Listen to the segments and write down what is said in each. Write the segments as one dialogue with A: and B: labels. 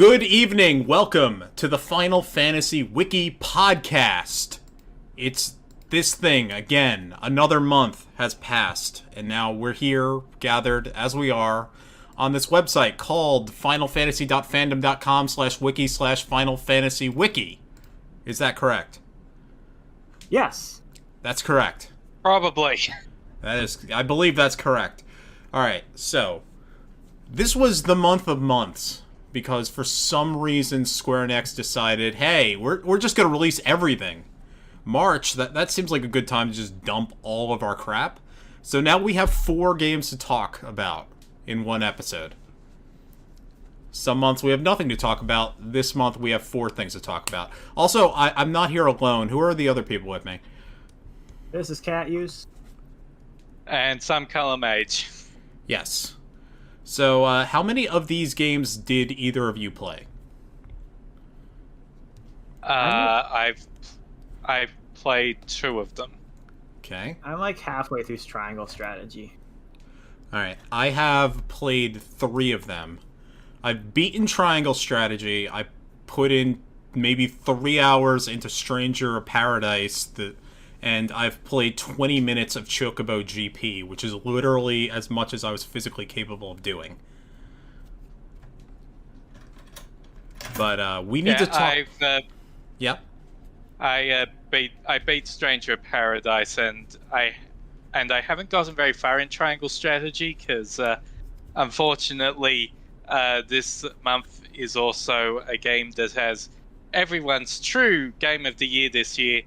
A: Good evening. Welcome to the Final Fantasy Wiki Podcast. It's this thing again. Another month has passed, and now we're here, gathered as we are, on this website called finalfantasy.fandom.com/wiki/finalfantasywiki. Is that correct?
B: Yes.
A: That's correct.
C: Probably.
A: I believe that's correct. Alright, so this was the month of months, because for some reason Square Enix decided, hey, we're just going to release everything. March, that seems like a good time to just dump all of our crap. So now we have 4 games to talk about in one episode. Some months we have nothing to talk about. This month we have 4 things to talk about. Also, I'm not here alone. Who are the other people with me?
B: This is Catuse.
C: And SomeColorMage.
A: Yes. So, how many of these games did either of you play?
C: I've played 2 of them.
A: Okay.
B: I'm like halfway through Triangle Strategy.
A: Alright, I have played 3 of them. I've beaten Triangle Strategy. I put in maybe 3 hours into Stranger of Paradise, and I've played 20 minutes of Chocobo GP, which is literally as much as I was physically capable of doing. But we need to talk. Yep.
C: I beat Stranger of Paradise, and I haven't gotten very far in Triangle Strategy because, unfortunately, this month is also a game that has everyone's true game of the year this year.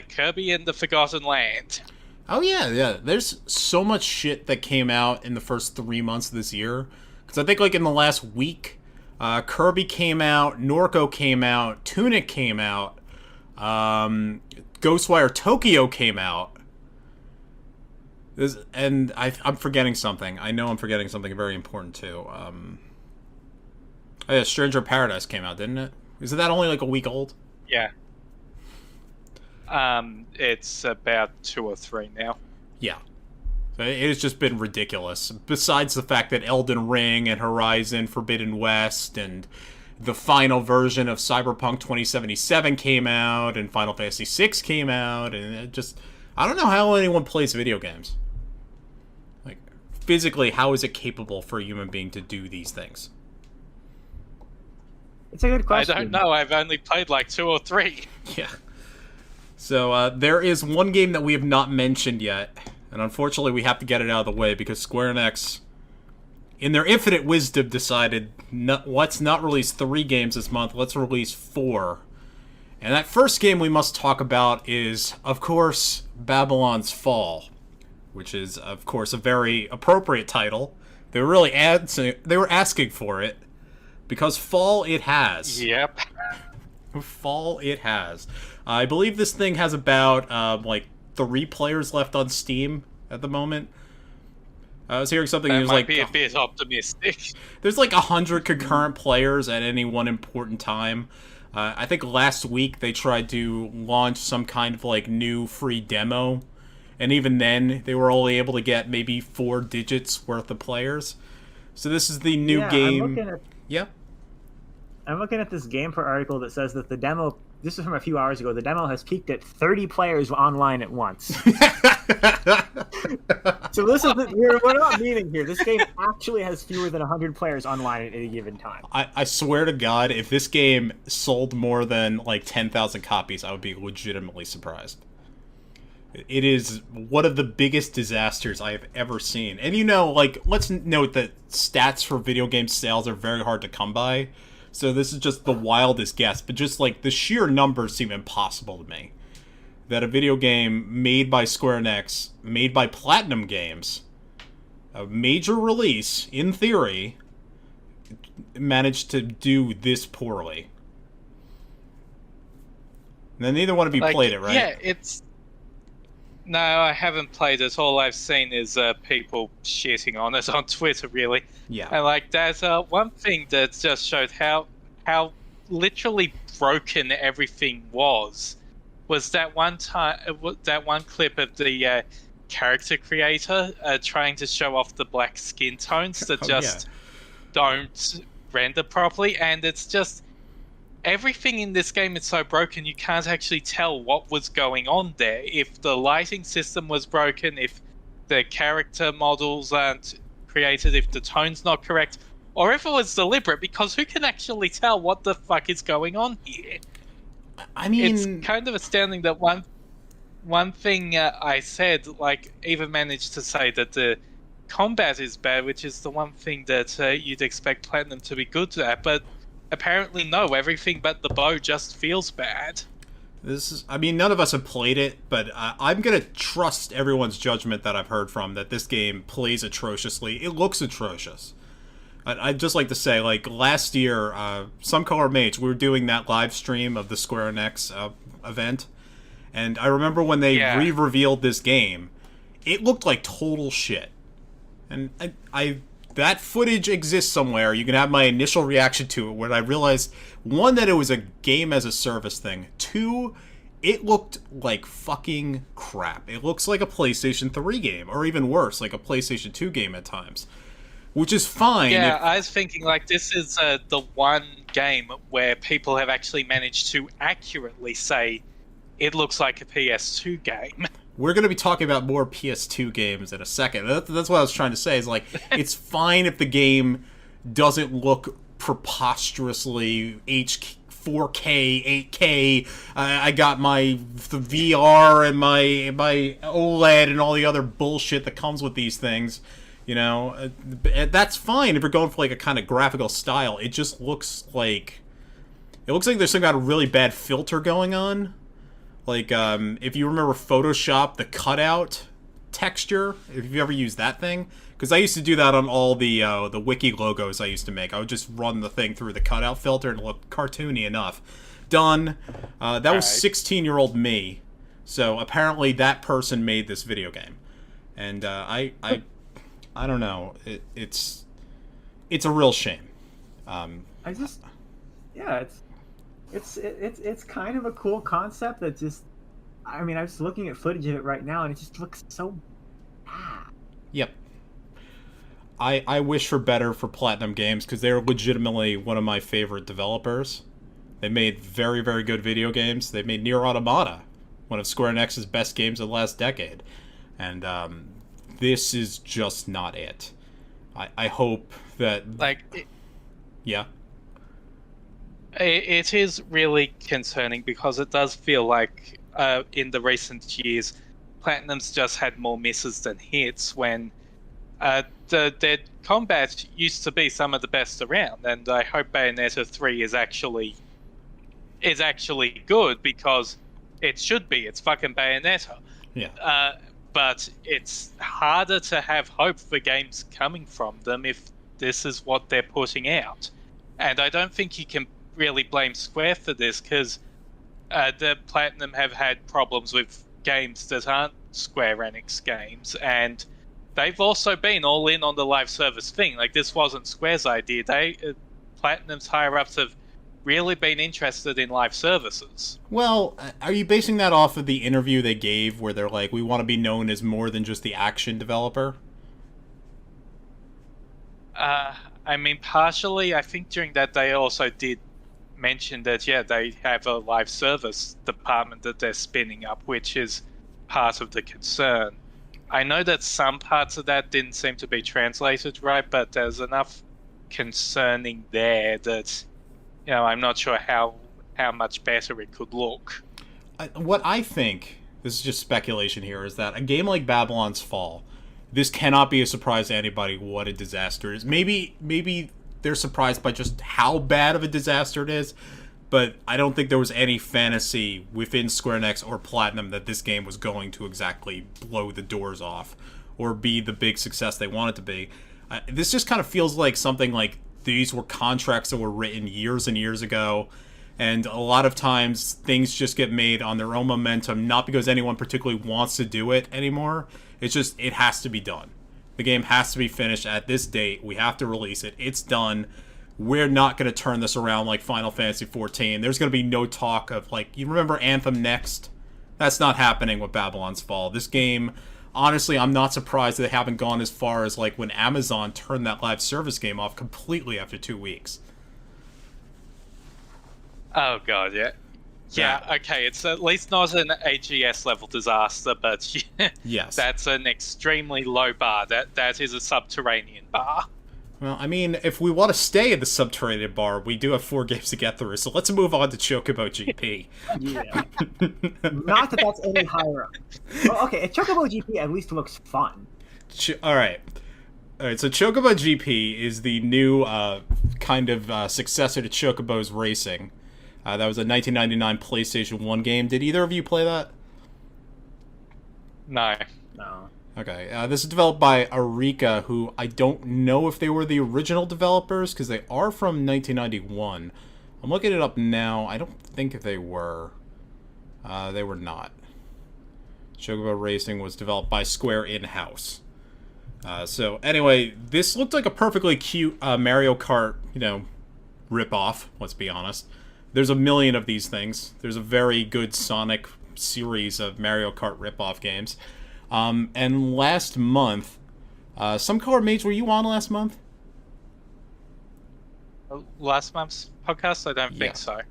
C: Kirby and the Forgotten Land.
A: Oh, yeah. There's so much shit that came out in the first 3 months of this year. Because I think, like, in the last week, Kirby came out, Norco came out, Tunic came out, Ghostwire Tokyo came out. And I'm forgetting something. I know I'm forgetting something very important, too. Oh, yeah, Stranger of Paradise came out, didn't it? Isn't that only, like, a week old?
C: Yeah. It's about 2 or 3 now.
A: Yeah. So it has just been ridiculous. Besides the fact that Elden Ring and Horizon Forbidden West and the final version of Cyberpunk 2077 came out, and Final Fantasy VI came out, and it just... I don't know how anyone plays video games. Like, physically, how is it capable for a human being to do these things?
B: It's a good question.
C: I don't know. I've only played like 2 or 3.
A: Yeah. So, there is one game that we have not mentioned yet, and unfortunately we have to get it out of the way because Square Enix, in their infinite wisdom, decided, let's not release 3 games this month, let's release 4. And that first game we must talk about is, of course, Babylon's Fall, which is, of course, a very appropriate title. They were really asking for it, because Fall it has.
C: Yep.
A: Fall it has. I believe this thing has about, 3 players left on Steam at the moment. I was hearing something...
C: That
A: was
C: might
A: like,
C: be a bit optimistic.
A: There's like 100 concurrent players at any one important time. I think last week they tried to launch some kind of, like, new free demo. And even then, they were only able to get maybe 4 digits worth of players. So this is the new game...
B: I'm looking at this GamePro article that says that the demo, this is from a few hours ago, the demo has peaked at 30 players online at once. So this is, we're not meaning here. This game actually has fewer than 100 players online at any given time.
A: I swear to God, if this game sold more than, like, 10,000 copies, I would be legitimately surprised. It is one of the biggest disasters I have ever seen. And, you know, like, let's note that stats for video game sales are very hard to come by. So this is just the wildest guess, but just, like, the sheer numbers seem impossible to me. That a video game made by Square Enix, made by Platinum Games, a major release, in theory, managed to do this poorly. And then neither one of you played it, right?
C: Yeah, it's... No, I haven't played it. All I've seen is people shitting on it on Twitter, really.
A: Yeah.
C: And, like, there's one thing that just showed how literally broken everything was that one clip of the character creator trying to show off the black skin tones that don't render properly, and it's just everything in this game is so broken you can't actually tell what was going on there. If the lighting system was broken, if the character models aren't created, if the tone's not correct, or if it was deliberate, because who can actually tell what the fuck is going on here?
A: I mean,
C: it's kind of astounding that one thing I said, like, even managed to say that the combat is bad, which is the one thing that you'd expect Platinum to be good at, but apparently no, everything but the bow just feels bad.
A: None of us have played it, but I'm gonna trust everyone's judgment that I've heard from, that this game plays atrociously. It looks atrocious. I'd just like to say, like, last year, SomeColorMage, we were doing that live stream of the Square Enix event, and I remember when they re-revealed this game, it looked like total shit. And that footage exists somewhere. You can have my initial reaction to it, where I realized, one, that it was a game-as-a-service thing. Two, it looked like fucking crap. It looks like a PlayStation 3 game, or even worse, like a PlayStation 2 game at times. Which is fine.
C: Yeah, I was thinking, like, this is the one game where people have actually managed to accurately say it looks like a PS2 game.
A: We're going to be talking about more PS2 games in a second. That's what I was trying to say, is, like, it's fine if the game doesn't look preposterously 4K, 8K. I got the VR and my OLED and all the other bullshit that comes with these things. You know, that's fine if you're going for, like, a kind of graphical style. It just looks like... It looks like there's some kind of really bad filter going on. Like, if you remember Photoshop, the cutout texture, if you've ever used that thing. Because I used to do that on all the wiki logos I used to make. I would just run the thing through the cutout filter and it looked cartoony enough. Done. That was 16-year-old me. So apparently that person made this video game. And I don't know. It's a real shame.
B: It's kind of a cool concept that just, I mean, I'm just looking at footage of it right now and it just looks so bad.
A: Yep. I wish for better for Platinum Games, because they're legitimately one of my favorite developers. They made very, very good video games. They made Nier Automata, one of Square Enix's best games of the last decade. And, this is just not it. I hope that...
C: Like...
A: Yeah?
C: It is really concerning, because it does feel like in the recent years, Platinum's just had more misses than hits, when their combat used to be some of the best around, and I hope Bayonetta 3 is actually good, because it should be. It's fucking Bayonetta.
A: Yeah.
C: But it's harder to have hope for games coming from them if this is what they're putting out. And I don't think you can really blame Square for this, because the Platinum have had problems with games that aren't Square Enix games, and they've also been all in on the live service thing. Like, this wasn't Square's idea. Platinum's higher-ups have really been interested in live services.
A: Well, are you basing that off of the interview they gave where they're like, we want to be known as more than just the action developer?
C: I mean, partially. I think during that they also did mention that, yeah, they have a live service department that they're spinning up, which is part of the concern. I know that some parts of that didn't seem to be translated right, but there's enough concerning there that... You know, I'm not sure how much better it could look.
A: What I think, this is just speculation here, is that a game like Babylon's Fall, this cannot be a surprise to anybody what a disaster it is. Maybe they're surprised by just how bad of a disaster it is, but I don't think there was any fantasy within Square Enix or Platinum that this game was going to exactly blow the doors off or be the big success they want it to be. This just kind of feels like something like these were contracts that were written years and years ago, and a lot of times things just get made on their own momentum, not because anyone particularly wants to do it anymore. It's just, it has to be done. The game has to be finished at this date. We have to release it. It's done. We're not going to turn this around like Final Fantasy XIV. There's going to be no talk of, like, you remember Anthem Next? That's not happening with Babylon's Fall. This game, honestly, I'm not surprised that they haven't gone as far as like when Amazon turned that live service game off completely after 2 weeks.
C: Oh god, yeah. Yeah, okay, it's at least not an AGS level disaster, but
A: yes,
C: that's an extremely low bar. That is a subterranean bar.
A: Well, I mean, if we want to stay in the subterranean bar, we do have 4 games to get through, so let's move on to Chocobo GP.
B: Yeah. Not that that's any higher up. Well, okay, Chocobo GP at least looks fun.
A: Alright, so Chocobo GP is the new kind of successor to Chocobo's Racing. That was a 1999 PlayStation 1 game. Did either of you play that?
C: No.
A: Okay, this is developed by Arika, who I don't know if they were the original developers, because they are from 1991. I'm looking it up now. I don't think they were. They were not. Chocobo Racing was developed by Square in-house. So, anyway, this looked like a perfectly cute Mario Kart, rip-off, let's be honest. There's a million of these things. There's a very good Sonic series of Mario Kart rip-off games. And last month, SomeColorMage, were you on last month?
C: Last month's podcast? I don't think so.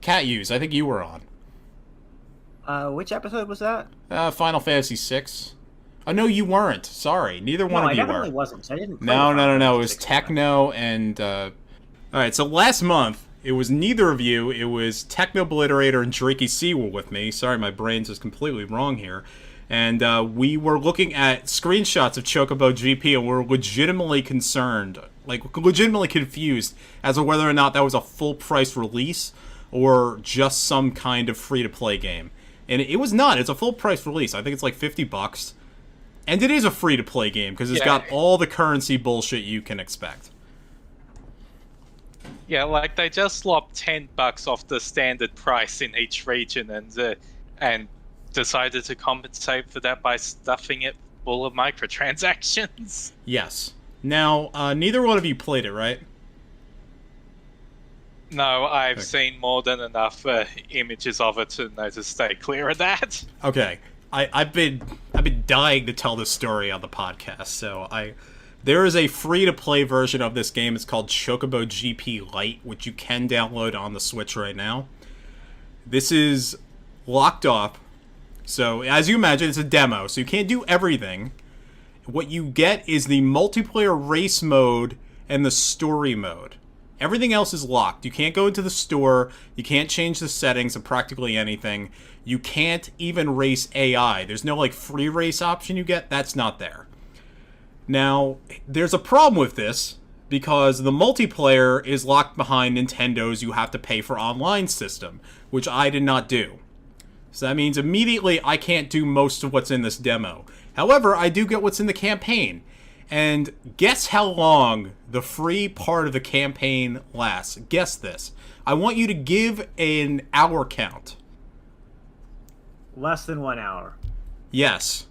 A: Catuse, I think you were on.
B: Which episode was that?
A: Final Fantasy VI. Oh, no, you weren't. Sorry. Neither one of you were.
B: No, I definitely wasn't. So I didn't play
A: No. It was Techno and... Alright, so last month, it was neither of you. It was Techno Obliterator and Drakey C were with me. Sorry, my brain's just completely wrong here. And we were looking at screenshots of Chocobo GP, and we're legitimately concerned, legitimately confused as to whether or not that was a full-price release or just some kind of free-to-play game. And it was not. It's a full-price release. I think it's like $50. And it is a free-to-play game, because it's got all the currency bullshit you can expect.
C: Yeah, they just lopped $10 off the standard price in each region, and decided to compensate for that by stuffing it full of microtransactions.
A: Yes. Now, neither one of you played it, right?
C: No, I've seen more than enough images of it to know to stay clear of that.
A: Okay. I've been dying to tell this story on the podcast, so there is a free-to-play version of this game. It's called Chocobo GP Lite, which you can download on the Switch right now. This is locked off. So, as you imagine, it's a demo, so you can't do everything. What you get is the multiplayer race mode and the story mode. Everything else is locked. You can't go into the store, you can't change the settings of practically anything, you can't even race AI. There's no, free race option you get, that's not there. Now, there's a problem with this, because the multiplayer is locked behind Nintendo's you have to pay for online system, which I did not do. So that means immediately I can't do most of what's in this demo. However, I do get what's in the campaign. And guess how long the free part of the campaign lasts. Guess this. I want you to give an hour count.
B: Less than 1 hour.
A: Yes.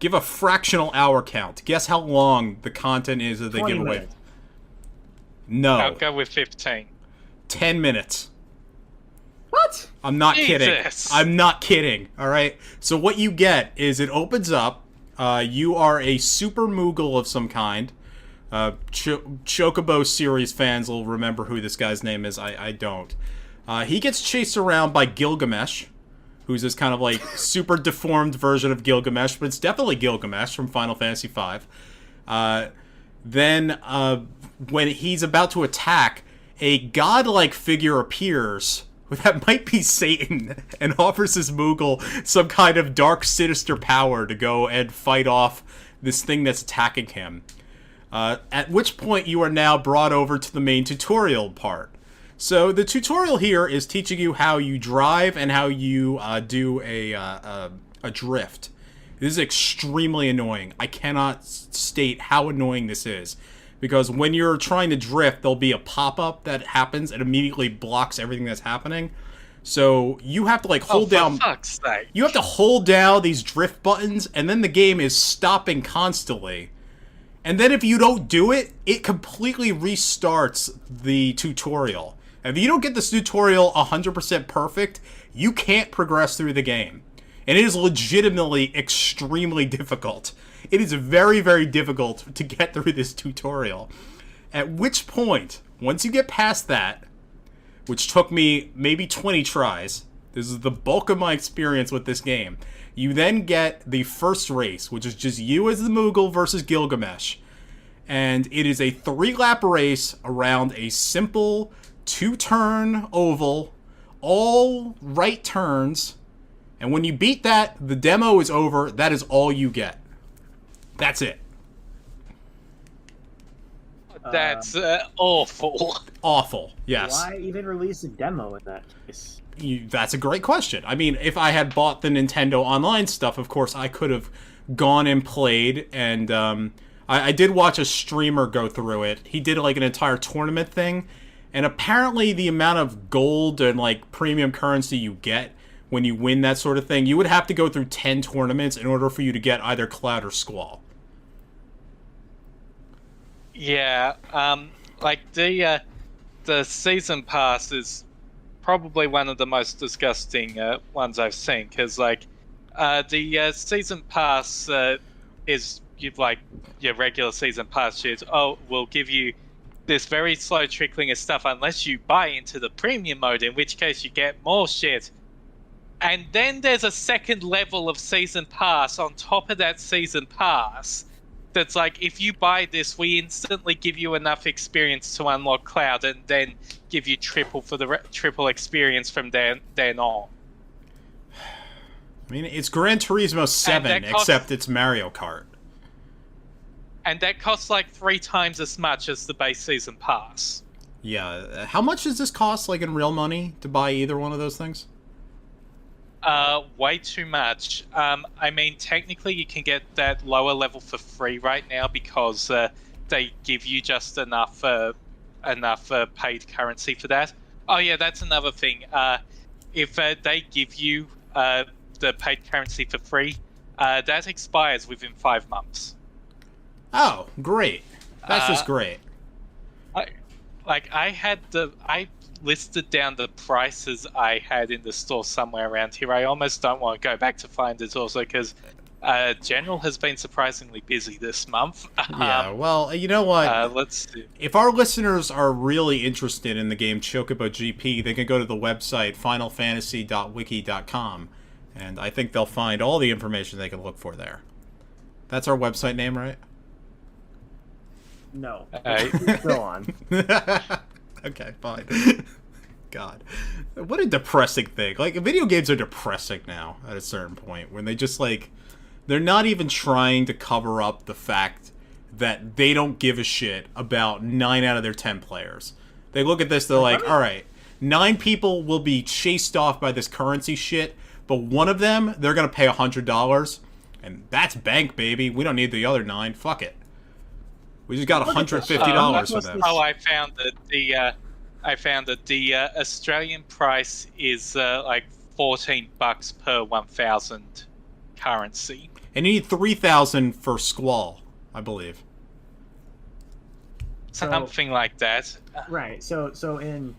A: Give a fractional hour count. Guess how long the content is that they give away.
B: Minutes.
A: No.
C: I'll go with 15.
A: 10 minutes.
B: What?
A: I'm not
C: Jesus.
A: kidding. I'm not kidding. All right. So what you get is it opens up. You are a super Moogle of some kind. Chocobo series fans will remember who this guy's name is. I don't. He gets chased around by Gilgamesh, who's this kind of super deformed version of Gilgamesh, but it's definitely Gilgamesh from Final Fantasy V. Then when he's about to attack, a godlike figure appears that might be Satan, and offers his Moogle some kind of dark, sinister power to go and fight off this thing that's attacking him. At which point you are now brought over to the main tutorial part. So the tutorial here is teaching you how you drive and how you do a drift. This is extremely annoying. I cannot state how annoying this is. Because when you're trying to drift, there'll be a pop-up that happens and immediately blocks everything that's happening. So you have to hold down.
C: Fuck's sake.
A: You have to hold down these drift buttons, and then the game is stopping constantly. And then if you don't do it, it completely restarts the tutorial. And if you don't get this tutorial 100% perfect, you can't progress through the game. And it is legitimately extremely difficult. It is very, very difficult to get through this tutorial. At which point, once you get past that, which took me maybe 20 tries, this is the bulk of my experience with this game, you then get the first race, which is just you as the Moogle versus Gilgamesh. And it is a 3-lap race around a simple 2-turn oval, all right turns. And when you beat that, the demo is over. That is all you get. That's it.
C: That's awful.
A: Awful, yes.
B: Why even release a demo in that case?
A: That's a great question. I mean, if I had bought the Nintendo Online stuff, of course, I could have gone and played. And I did watch a streamer go through it. He did like an entire tournament thing. And apparently the amount of gold and like premium currency you get when you win that sort of thing, you would have to go through 10 tournaments in order for you to get either Cloud or Squall.
C: Yeah, like the season pass is probably one of the most disgusting ones I've seen, because like the season pass is like your regular season pass shit. Oh, we'll give you this very slow trickling of stuff unless you buy into the premium mode, in which case you get more shit. And then there's a second level of season pass on top of that season pass that's like, if you buy this, we instantly give you enough experience to unlock Cloud, and then give you triple for the triple experience from then on.
A: I mean, it's Gran Turismo 7, except it's Mario Kart.
C: And that costs like 3 times as much as the base season pass.
A: Yeah. How much does this cost, like, in real money, to buy either one of those things?
C: Way too much. I mean, technically you can get that lower level for free right now, because they give you just enough paid currency for that. Oh yeah, that's another thing. If they give you the paid currency for free, that expires within 5 months.
A: Oh, great. That's just great.
C: I listed down the prices I had in the store somewhere around here. I almost don't want to go back to find it also, because General has been surprisingly busy this month.
A: Yeah, well, you know what?
C: Let's see.
A: If our listeners are really interested in the game Chocobo GP, they can go to the website finalfantasy.wiki.com, and I think they'll find all the information they can look for there. That's our website name, right?
B: No.
C: Okay.
B: Go on.
A: Okay, fine. God. What a depressing thing. Like, video games are depressing now at a certain point, when they just, like, they're not even trying to cover up the fact that they don't give a shit about 9 out of their 10 players. They look at this, they're like, alright, 9 people will be chased off by this currency shit, but one of them, they're gonna pay $100, and that's bank, baby. We don't need the other 9. Fuck it. We just got $150 for them.
C: Oh, I found that the Australian price is like $14 per 1,000 currency.
A: And you need 3,000 for Squall, I believe.
C: Something like that.
B: Right. So in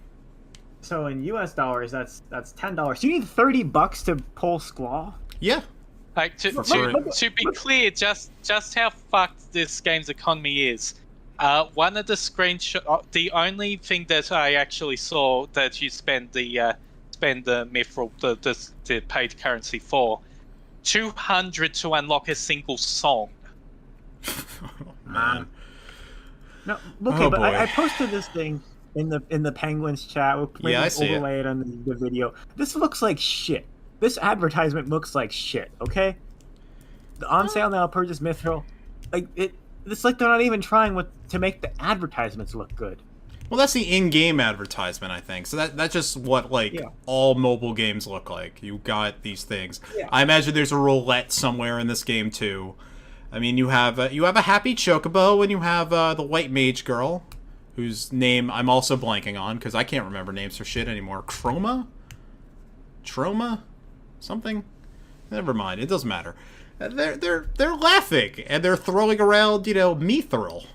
B: US dollars, that's $10. You need $30 to pull Squall.
A: Yeah.
C: Like to be clear, just how fucked this game's economy is. One of the the only thing that I actually saw that you spend the mithril, the paid currency for, 200 to unlock a single song.
A: Oh, man.
B: No, okay, but
A: boy.
B: I posted this thing in the Penguins chat. We'll
A: I see
B: overlay it on the video. This looks like shit. This advertisement looks like shit, okay? The on sale now, purchase mithril. Like it's like they're not even trying to make the advertisements look good.
A: Well, that's the in-game advertisement, I think. So that's just what all mobile games look like. You got these things. Yeah. I imagine there's a roulette somewhere in this game too. I mean, you have a happy Chocobo, and you have the white mage girl, whose name I'm also blanking on because I can't remember names for shit anymore. Troma, something. Never mind. It doesn't matter. They're laughing and they're throwing around mithril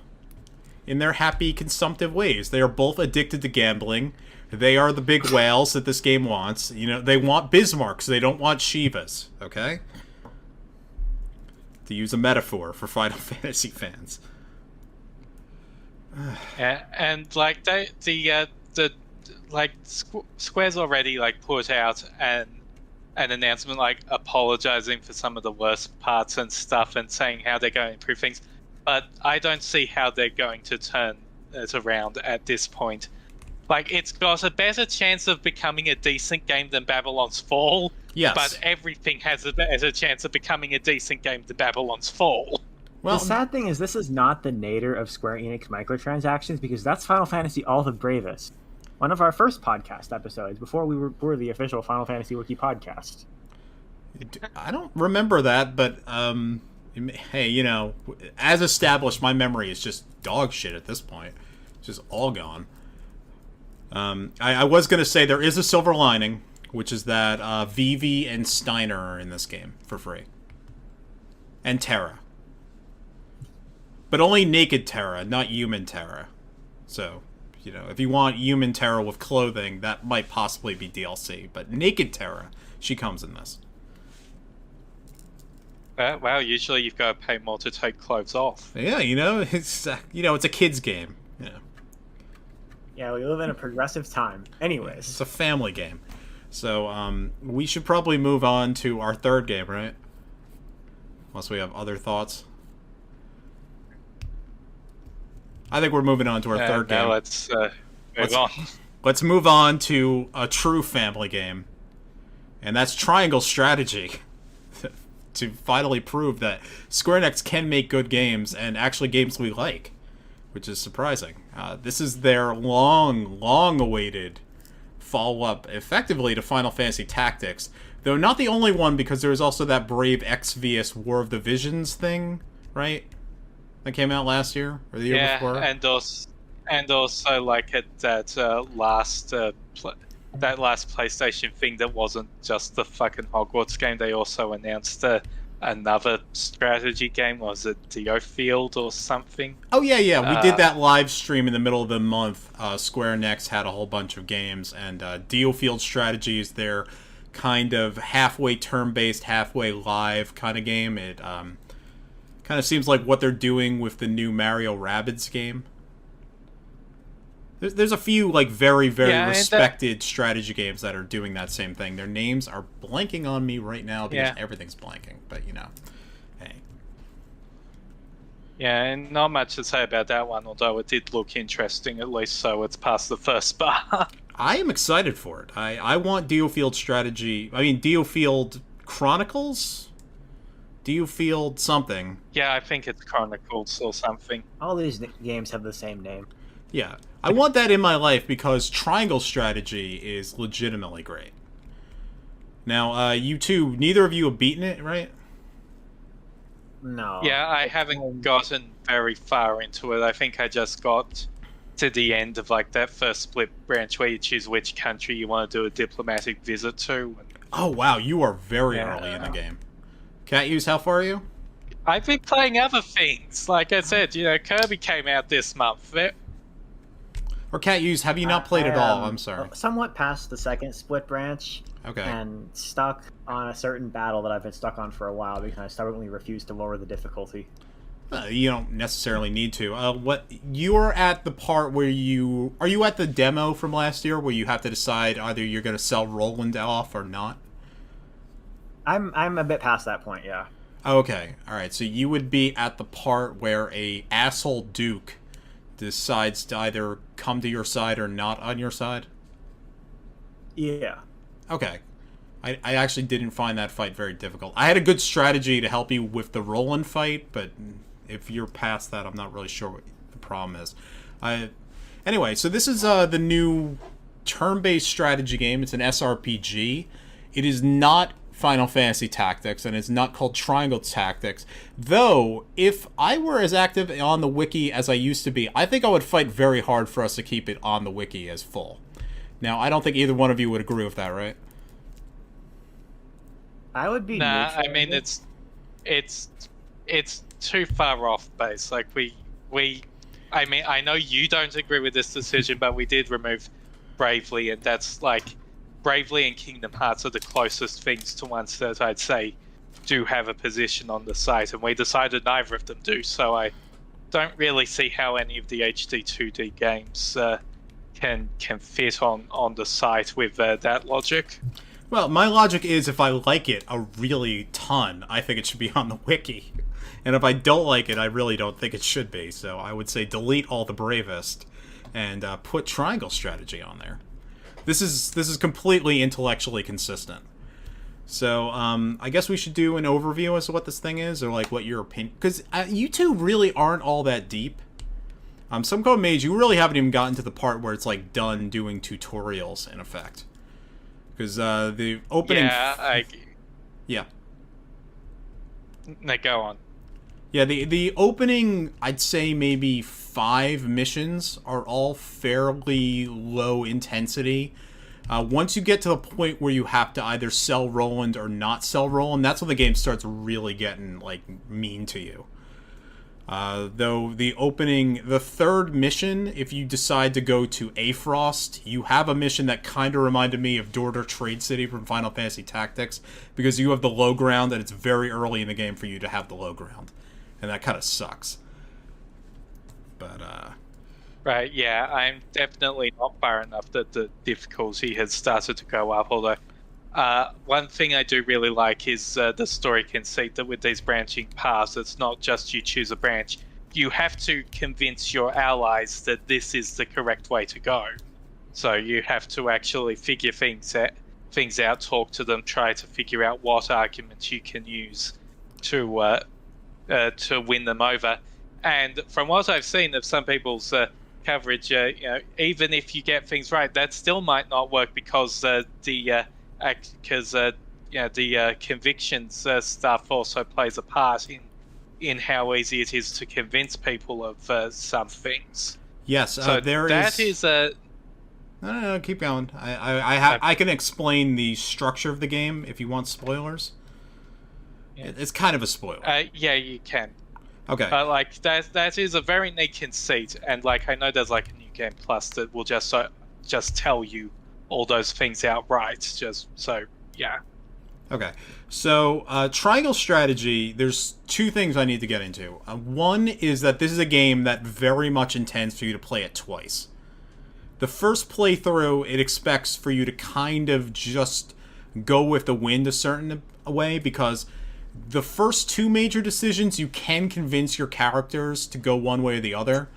A: in their happy consumptive ways. They are both addicted to gambling. They are the big whales that this game wants. You know, they want Bismarcks. They don't want Shivas. Okay, to use a metaphor for Final Fantasy fans.
C: And like Square's already like put out an announcement like apologizing for some of the worst parts and stuff and saying how they're going to improve things, but I don't see how they're going to turn it around at this point. Like, it's got a better chance of becoming a decent game than Babylon's Fall.
A: Yes.
C: But everything has a better chance of becoming a decent game than Babylon's Fall.
B: Well, the sad thing is this is not the nadir of Square Enix microtransactions, because that's Final Fantasy All the Bravest. One of our first podcast episodes before we were the official Final Fantasy Wiki podcast.
A: I don't remember that, but hey, you know, as established, my memory is just dog shit at this point. It's just all gone. I was going to say there is a silver lining, which is that Vivi and Steiner are in this game for free. And Terra. But only naked Terra, not human Terra. So, you know, if you want human Terra with clothing, that might possibly be DLC. But naked Terra, she comes in this.
C: Wow, usually you've got to pay more to take clothes off.
A: Yeah, it's a kid's game.
B: Yeah, we live in a progressive time. Anyways.
A: It's a family game. So, we should probably move on to our third game, right? Unless we have other thoughts. I think we're moving on to our third game.
C: Let's move on.
A: Let's move on to a true family game. And that's Triangle Strategy. To finally prove that Square Enix can make good games, and actually games we like. Which is surprising. This is their long-awaited follow-up, effectively, to Final Fantasy Tactics. Though not the only one, because there was also that Brave Exvius War of the Visions thing, right? That came out last year, or the year before?
C: and also like that last PlayStation thing that wasn't just the fucking Hogwarts game. They also announced another strategy game. Was it Diofield or something?
A: Oh yeah. We did that live stream in the middle of the month. Square Enix had a whole bunch of games, and Diofield Strategy is their kind of halfway turn-based, halfway live kind of game. It kind of seems like what they're doing with the new Mario Rabbids game. There's a few like very respected strategy games that are doing that same thing. Their names are blanking on me right now because everything's blanking. But hey.
C: Yeah, and not much to say about that one, although it did look interesting, at least so it's past the first bar.
A: I am excited for it. I want Diofield Strategy. I mean, Diofield Chronicles? Diofield something.
C: Yeah, I think it's Chronicles or something.
B: All these games have the same name.
A: Yeah. I want that in my life because Triangle Strategy is legitimately great. Now, you two, neither of you have beaten it, right?
B: No.
C: Yeah, I haven't gotten very far into it. I think I just got to the end of like that first split branch where you choose which country you want to do a diplomatic visit to.
A: Oh, wow. You are very early in the game. Catuse, how far are you?
C: I've been playing other things. Like I said, Kirby came out this month.
A: Or Catuse, have you not played at all? I'm sorry.
B: Somewhat past the second split branch.
A: Okay.
B: And stuck on a certain battle that I've been stuck on for a while because I stubbornly refused to lower the difficulty.
A: You don't necessarily need to. What you're at the part where are you at the demo from last year where you have to decide either you're going to sell Roland off or not?
B: I'm a bit past that point, yeah.
A: Okay, all right. So you would be at the part where a asshole duke decides to either come to your side or not on your side?
B: Yeah.
A: Okay. I actually didn't find that fight very difficult. I had a good strategy to help you with the Roland fight, but if you're past that, I'm not really sure what the problem is. Anyway, so this is the new turn-based strategy game. It's an SRPG. It is not Final Fantasy Tactics, and it's not called Triangle Tactics. Though, if I were as active on the wiki as I used to be, I think I would fight very hard for us to keep it on the wiki as full. Now, I don't think either one of you would agree with that, right?
B: I would be
C: Nah,
B: neutral.
C: I mean it's too far off base. Like I mean, I know you don't agree with this decision, but we did remove Bravely, and that's like Bravely and Kingdom Hearts are the closest things to ones that I'd say do have a position on the site, and we decided neither of them do, so I don't really see how any of the HD 2D games can fit on the site with that logic.
A: Well, my logic is if I like it a really ton, I think it should be on the wiki. And if I don't like it, I really don't think it should be. So I would say delete all the bravest and put triangle strategy on there. This is completely intellectually consistent. So I guess we should do an overview as to what this thing is, or like what your opinion... Because you two really aren't all that deep. SomeColorMage, you really haven't even gotten to the part where it's like done doing tutorials, in effect. Because the opening... Yeah.
C: No, go on.
A: Yeah, the opening, I'd say maybe 5 missions are all fairly low intensity. Once you get to the point where you have to either sell Roland or not sell Roland, that's when the game starts really getting, like, mean to you. Though the third mission, if you decide to go to Afrost, you have a mission that kind of reminded me of Dorter Trade City from Final Fantasy Tactics, because you have the low ground, and it's very early in the game for you to have the low ground. And that kind of sucks. But,
C: Right, yeah, I'm definitely not far enough that the difficulty has started to go up, although one thing I do really like is the story conceit that with these branching paths, it's not just you choose a branch. You have to convince your allies that this is the correct way to go. So you have to actually figure things out, talk to them, try to figure out what arguments you can use to win them over. And from what I've seen of some people's coverage, even if you get things right, that still might not work because the convictions stuff also plays a part in how easy it is to convince people of some things.
A: Yes,
C: so that is a...
A: No, keep going. I can explain the structure of the game if you want spoilers. Yeah. It's kind of a spoiler.
C: Yeah, you can.
A: Okay.
C: Like that is a very neat conceit, and like I know there's like a new game plus that will just tell you all those things outright. Just so, yeah.
A: Okay. So triangle strategy. There's 2 things I need to get into. One is that this is a game that very much intends for you to play it twice. The first playthrough, it expects for you to kind of just go with the wind a certain way, because the first 2 major decisions you can convince your characters to go one way or the other.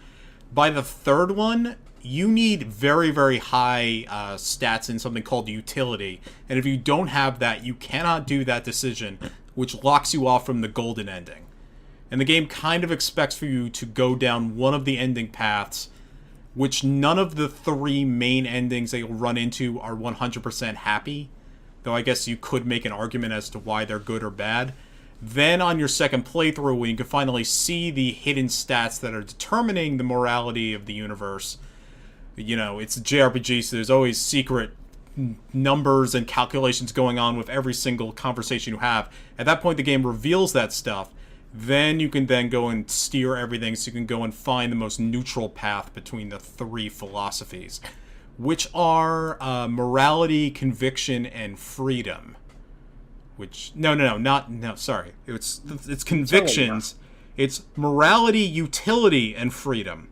A: By the third one, you need very, very high stats in something called utility, and if you don't have that, you cannot do that decision, which locks you off from the golden ending. And the game kind of expects for you to go down one of the ending paths, which none of the 3 main endings that you'll run into are 100% happy, though I guess you could make an argument as to why they're good or bad. Then on your second playthrough, when you can finally see the hidden stats that are determining the morality of the universe, it's a JRPG, so there's always secret numbers and calculations going on with every single conversation you have. At that point, the game reveals that stuff. Then you can then go and steer everything, so you can go and find the most neutral path between the 3 philosophies, which are morality, conviction, and freedom. Sorry. It's convictions. It's morality, utility, and freedom,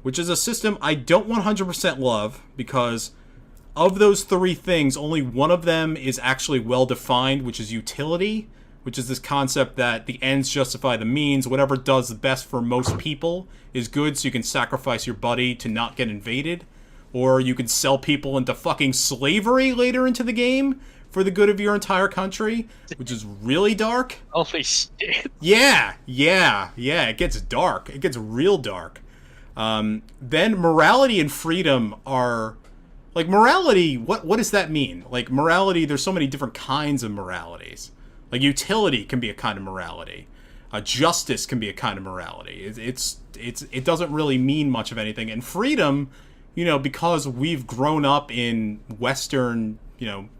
A: which is a system I don't 100% love, because of those 3 things, only one of them is actually well-defined, which is utility, which is this concept that the ends justify the means. Whatever does the best for most people is good, so you can sacrifice your buddy to not get invaded, or you can sell people into fucking slavery later into the game for the good of your entire country, which is really dark.
C: Holy shit.
A: Yeah, it gets dark. It gets real dark. Then morality and freedom are... Like, morality, what does that mean? Like, morality, there's so many different kinds of moralities. Like, utility can be a kind of morality. Justice can be a kind of morality. It doesn't really mean much of anything. And freedom, because we've grown up in Western...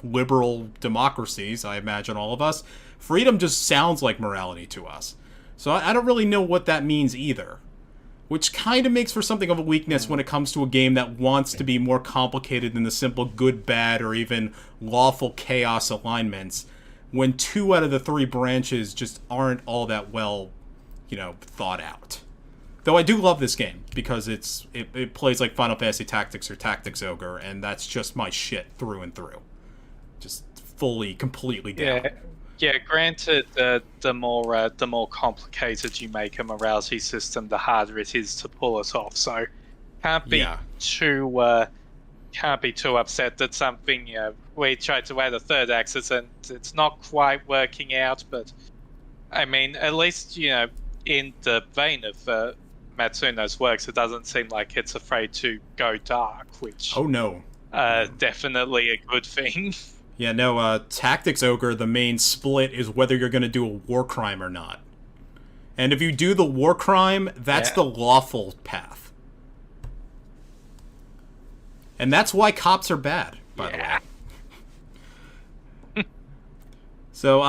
A: liberal democracies, I imagine all of us, freedom just sounds like morality to us. So I don't really know what that means either. which kind of makes for something of a weakness when it comes to a game that wants to be more complicated than the simple good, bad, or even lawful chaos alignments, when 2 out of the 3 branches just aren't all that well, thought out. Though I do love this game, because it plays like Final Fantasy Tactics or Tactics Ogre, and that's just my shit through and through. Just fully, completely down.
C: Yeah, granted, the more complicated you make a morality system, the harder it is to pull it off. So, can't be too upset that something we tried to add a third axis and it's not quite working out. But I mean, at least in the vein of Matsuno's works, it doesn't seem like it's afraid to go dark, which definitely a good thing.
A: Yeah, no, Tactics Ogre, the main split is whether you're going to do a war crime or not. And if you do the war crime, that's the lawful path. And that's why cops are bad, by the way. So,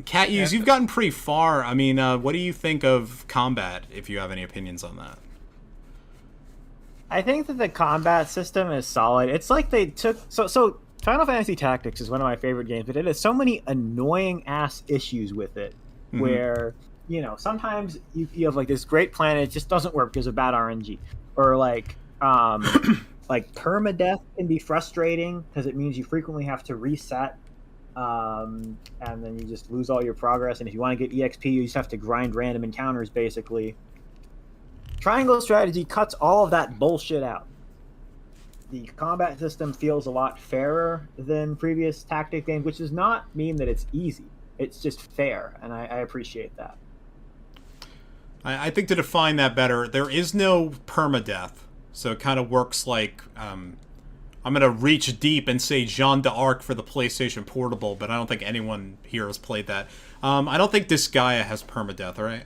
A: Catuse, you've gotten pretty far. I mean, what do you think of combat, if you have any opinions on that?
B: I think that the combat system is solid. It's like they took... So Final Fantasy Tactics is one of my favorite games, but it has so many annoying-ass issues with it, where, sometimes you have, like, this great plan, and it just doesn't work because of bad RNG. Or, like permadeath can be frustrating, because it means you frequently have to reset, and then you just lose all your progress, and if you want to get EXP, you just have to grind random encounters, basically. Triangle strategy cuts all of that bullshit out. The combat system feels a lot fairer than previous tactic games, which does not mean that it's easy. It's just fair, and I appreciate that.
A: I think to define that better, there is no permadeath, so it kind of works like... I'm going to reach deep and say Jeanne d'Arc for the PlayStation Portable, but I don't think anyone here has played that. I don't think Disgaea has permadeath, right?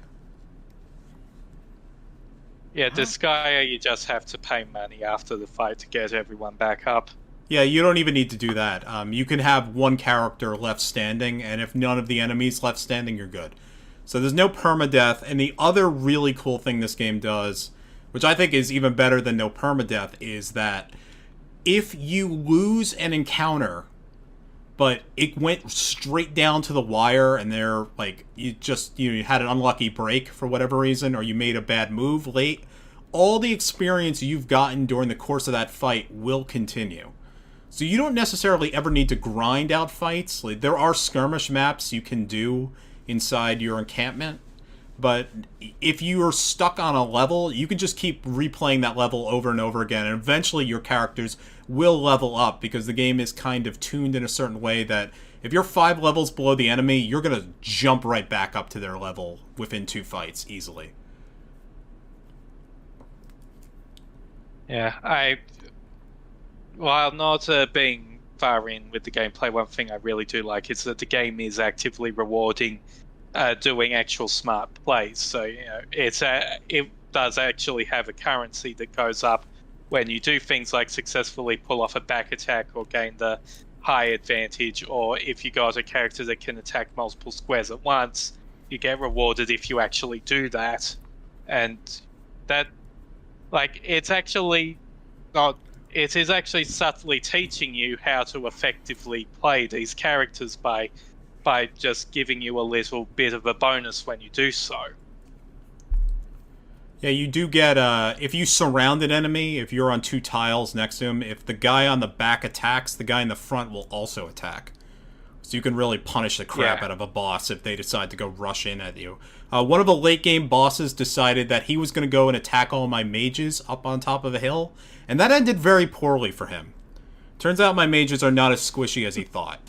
C: Yeah, Disgaea, you just have to pay money after the fight to get everyone back up.
A: Yeah, you don't even need to do that. You can have one character left standing, and if none of the enemies left standing, you're good. So there's no permadeath, and the other really cool thing this game does, which I think is even better than no permadeath, is that if you lose an encounter, but it went straight down to the wire, and they're like you had an unlucky break for whatever reason, or you made a bad move late, all the experience you've gotten during the course of that fight will continue. So you don't necessarily ever need to grind out fights. Like, there are skirmish maps you can do inside your encampment, but if you are stuck on a level, you can just keep replaying that level over and over again, and eventually your characters will level up, because the game is kind of tuned in a certain way that if you're 5 levels below the enemy, you're going to jump right back up to their level within 2 fights easily.
C: Yeah, while not being far in with the gameplay, one thing I really do like is that the game is actively rewarding doing actual smart plays. So it does actually have a currency that goes up when you do things like successfully pull off a back attack or gain the high advantage, or if you got a character that can attack multiple squares at once, you get rewarded if you actually do that. And that, like, it's actually not... It is actually subtly teaching you how to effectively play these characters by just giving you a little bit of a bonus when you do so.
A: Yeah, you do get, if you surround an enemy, if you're on 2 tiles next to him, if the guy on the back attacks, the guy in the front will also attack. So you can really punish the crap out of a boss if they decide to go rush in at you. One of the late game bosses decided that he was going to go and attack all my mages up on top of a hill, and that ended very poorly for him. Turns out my mages are not as squishy as he thought.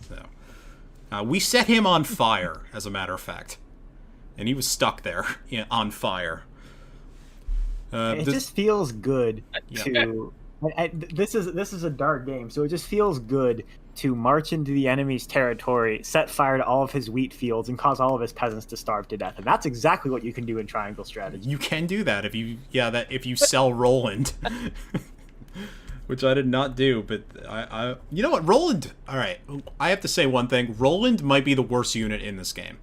A: So, we set him on fire, as a matter of fact. And he was stuck there, on fire.
B: It just feels good to... This is a dark game, so it just feels good to march into the enemy's territory, set fire to all of his wheat fields, and cause all of his peasants to starve to death. And that's exactly what you can do in triangle strategy.
A: You can do that if you sell Roland. Which I did not do, but I you know what, Roland... Alright, I have to say one thing. Roland might be the worst unit in this game.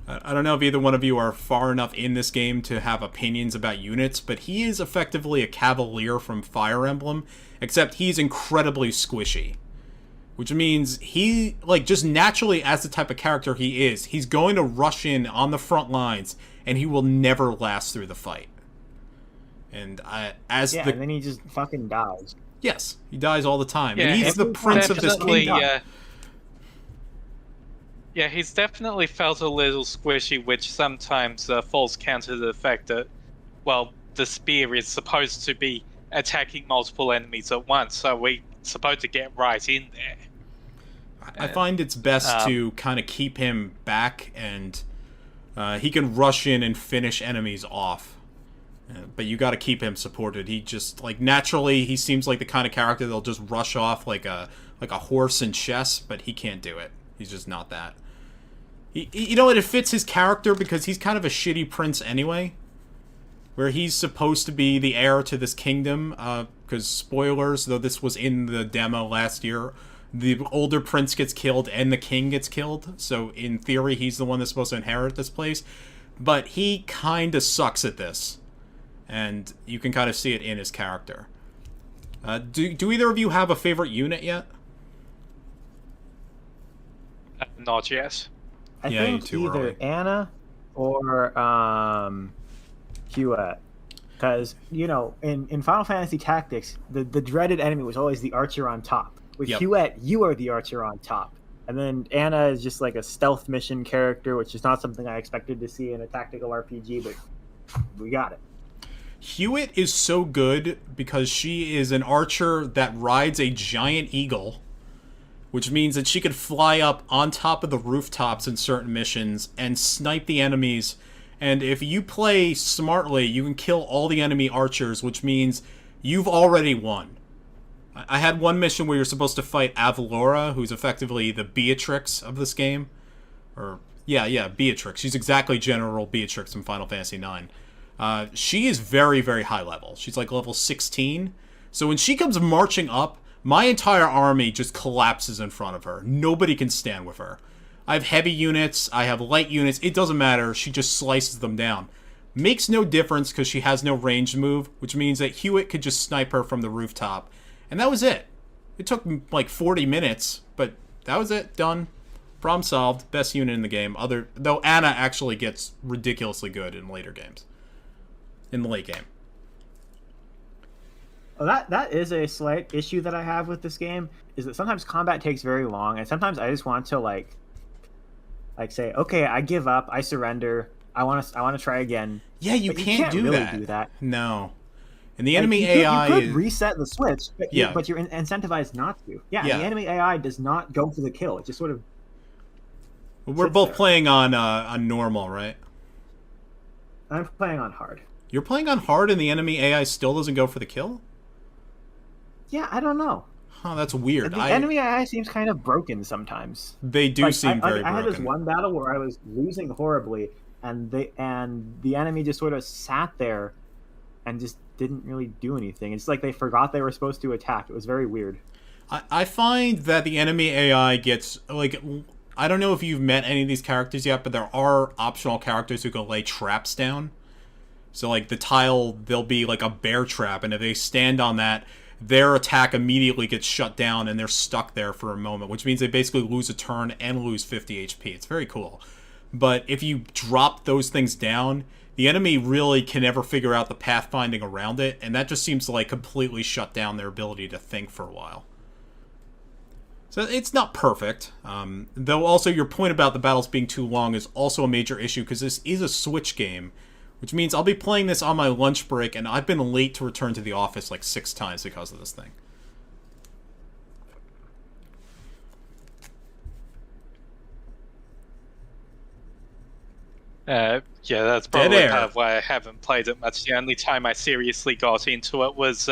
A: I don't know if either one of you are far enough in this game to have opinions about units, but he is effectively a Cavalier from Fire Emblem, except he's incredibly squishy. Which means he, like, just naturally as the type of character he is, he's going to rush in on the front lines, and he will never last through the fight. And and
B: then he just fucking dies.
A: Yes, he dies all the time.
C: Yeah,
A: and he's the prince of this kingdom.
C: Yeah, he's definitely felt a little squishy, which sometimes falls counter to the fact that, well, the spear is supposed to be attacking multiple enemies at once, so we're supposed to get right in there.
A: I find it's best to kind of keep him back, and he can rush in and finish enemies off. But you got to keep him supported. He just, like, naturally, he seems like the kind of character that'll just rush off like a horse in chess, but he can't do it. He's just not that. You know what? It fits his character because he's kind of a shitty prince anyway, where he's supposed to be the heir to this kingdom. Because spoilers, though this was in the demo last year, the older prince gets killed and the king gets killed. So in theory, he's the one that's supposed to inherit this place. But he kind of sucks at this. And you can kind of see it in his character. Do either of you have a favorite unit yet?
C: Not yet.
B: I think either Anna or Hewitt. Because, you know, in Final Fantasy Tactics, the dreaded enemy was always the archer on top. With Hewitt, you are the archer on top. And then Anna is just like a stealth mission character, which is not something I expected to see in a tactical RPG, but we got it.
A: Hewitt is so good because she is an archer that rides a giant eagle, which means that she could fly up on top of the rooftops in certain missions and snipe the enemies. And if you play smartly, you can kill all the enemy archers, which means you've already won. I had one mission where you're supposed to fight Avalora, who's effectively the Beatrix of this game. Beatrix. She's exactly General Beatrix from Final Fantasy IX. She is very, very high level. She's like level 16. So when she comes marching up, my entire army just collapses in front of her. Nobody can stand with her. I have heavy units, I have light units, it doesn't matter, she just slices them down. Makes no difference because she has no ranged move, which means that Hewitt could just snipe her from the rooftop. And that was it. It took like 40 minutes, but that was it, done. Problem solved, best unit in the game, though Anna actually gets ridiculously good in later games. In the late game.
B: Well, that is a slight issue that I have with this game, is that sometimes combat takes very long, and sometimes I just want to like say, okay, I give up, I surrender, I want to try again.
A: Yeah, you can't
B: really
A: that.
B: do that.
A: No, and the enemy AI
B: you could reset the switch, but you're incentivized not to. Yeah, the enemy AI does not go for the kill; it just sort of.
A: We're both playing on normal, right?
B: I'm playing on hard.
A: You're playing on hard, and the enemy AI still doesn't go for the kill?
B: Yeah, I don't know.
A: Oh, that's weird.
B: The enemy AI seems kind of broken sometimes.
A: They do seem very broken.
B: I had this one battle where I was losing horribly, and the enemy just sort of sat there and just didn't really do anything. It's like they forgot they were supposed to attack. It was very weird.
A: I find that the enemy AI gets, like, I don't know if you've met any of these characters yet, but there are optional characters who can lay traps down. So, like, the tile, there'll be, like, a bear trap, and if they stand on that, their attack immediately gets shut down, and they're stuck there for a moment, which means they basically lose a turn and lose 50 HP. It's very cool. But if you drop those things down, the enemy really can never figure out the pathfinding around it, and that just seems to, like, completely shut down their ability to think for a while. So it's not perfect. Though also your point about the battles being too long is also a major issue, because this is a Switch game, which means I'll be playing this on my lunch break, and I've been late to return to the office like 6 times because of this thing.
C: That's probably part of why I haven't played it much. The only time I seriously got into it was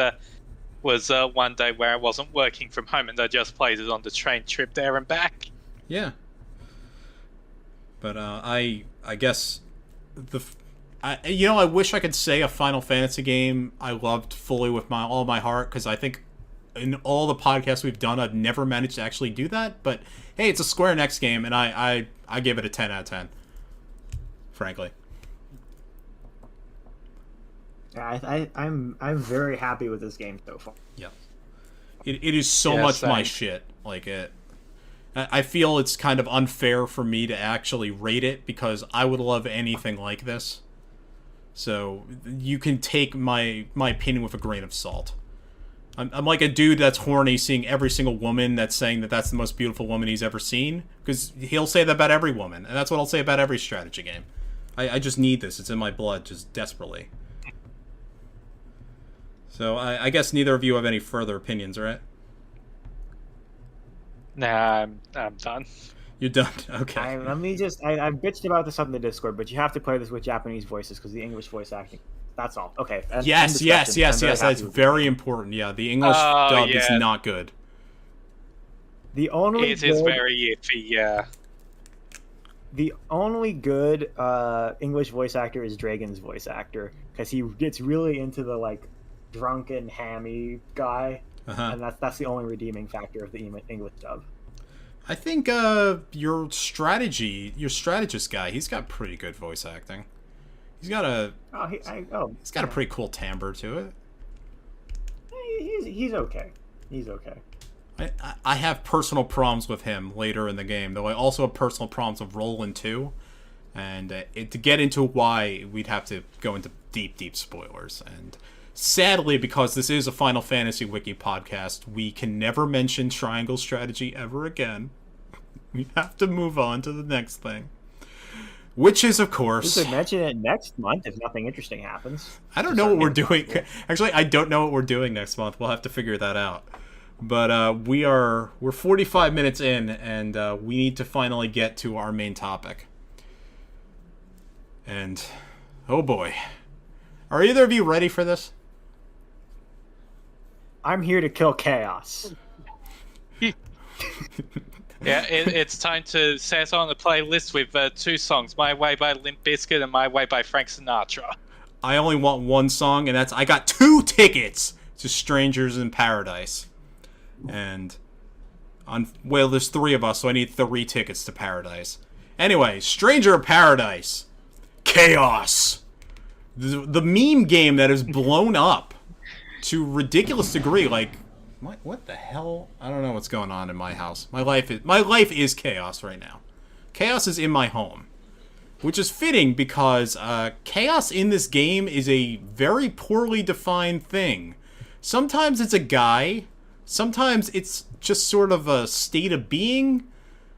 C: one day where I wasn't working from home, and I just played it on the train trip there and back.
A: Yeah. But I guess I wish I could say a Final Fantasy game I loved fully with all my heart, because I think in all the podcasts we've done, I've never managed to actually do that. But hey, it's a Square Enix game, and I give it a 10 out of 10. frankly.
B: I'm very happy with this game so far.
A: Yeah. It is so much my shit. Like, I feel it's kind of unfair for me to actually rate it because I would love anything like this. So you can take my opinion with a grain of salt. I'm like a dude that's horny seeing every single woman that's saying that that's the most beautiful woman he's ever seen, because he'll say that about every woman, and that's what I'll say about every strategy game. I just need this. It's in my blood, just desperately. So I guess neither of you have any further opinions, right?
C: Nah, I'm done.
A: You're done. Okay.
B: I bitched about this on the Discord, but you have to play this with Japanese voices because the English voice acting. That's all. Okay.
A: Yes. That's very important. Yeah, the English dub is not good.
B: The only
C: it is very iffy. Yeah.
B: The only good English voice actor is Dragon's voice actor, because he gets really into the like drunken hammy guy, and that's the only redeeming factor of the English dub.
A: I think your strategist guy, he's got pretty good voice acting. He's got a he's got a pretty cool timbre to it.
B: He's okay. He's okay.
A: I have personal problems with him later in the game, though I also have personal problems with Roland too. And to get into why, we'd have to go into deep spoilers. And sadly, because this is a Final Fantasy Wiki podcast, we can never mention triangle strategy ever again. We have to move on to the next thing. Which is, of course...
B: We could mention it next month if nothing interesting happens.
A: I don't know what we're doing. Actually, I don't know what we're doing next month. We'll have to figure that out. But we're 45 minutes in, and we need to finally get to our main topic. And, oh boy. Are either of you ready for this?
B: I'm here to kill chaos.
C: Yeah, it's time to set on a playlist with two songs, My Way by Limp Bizkit and My Way by Frank Sinatra.
A: I only want one song, and that's I got 2 tickets to Strangers in Paradise. And, well, there's 3 of us, so I need 3 tickets to Paradise. Anyway, Stranger in Paradise. Chaos. The meme game that is blown up to ridiculous degree, like... What the hell? I don't know what's going on in my house. My life is chaos right now. Chaos is in my home. Which is fitting because chaos in this game is a very poorly defined thing. Sometimes it's a guy. Sometimes it's just sort of a state of being.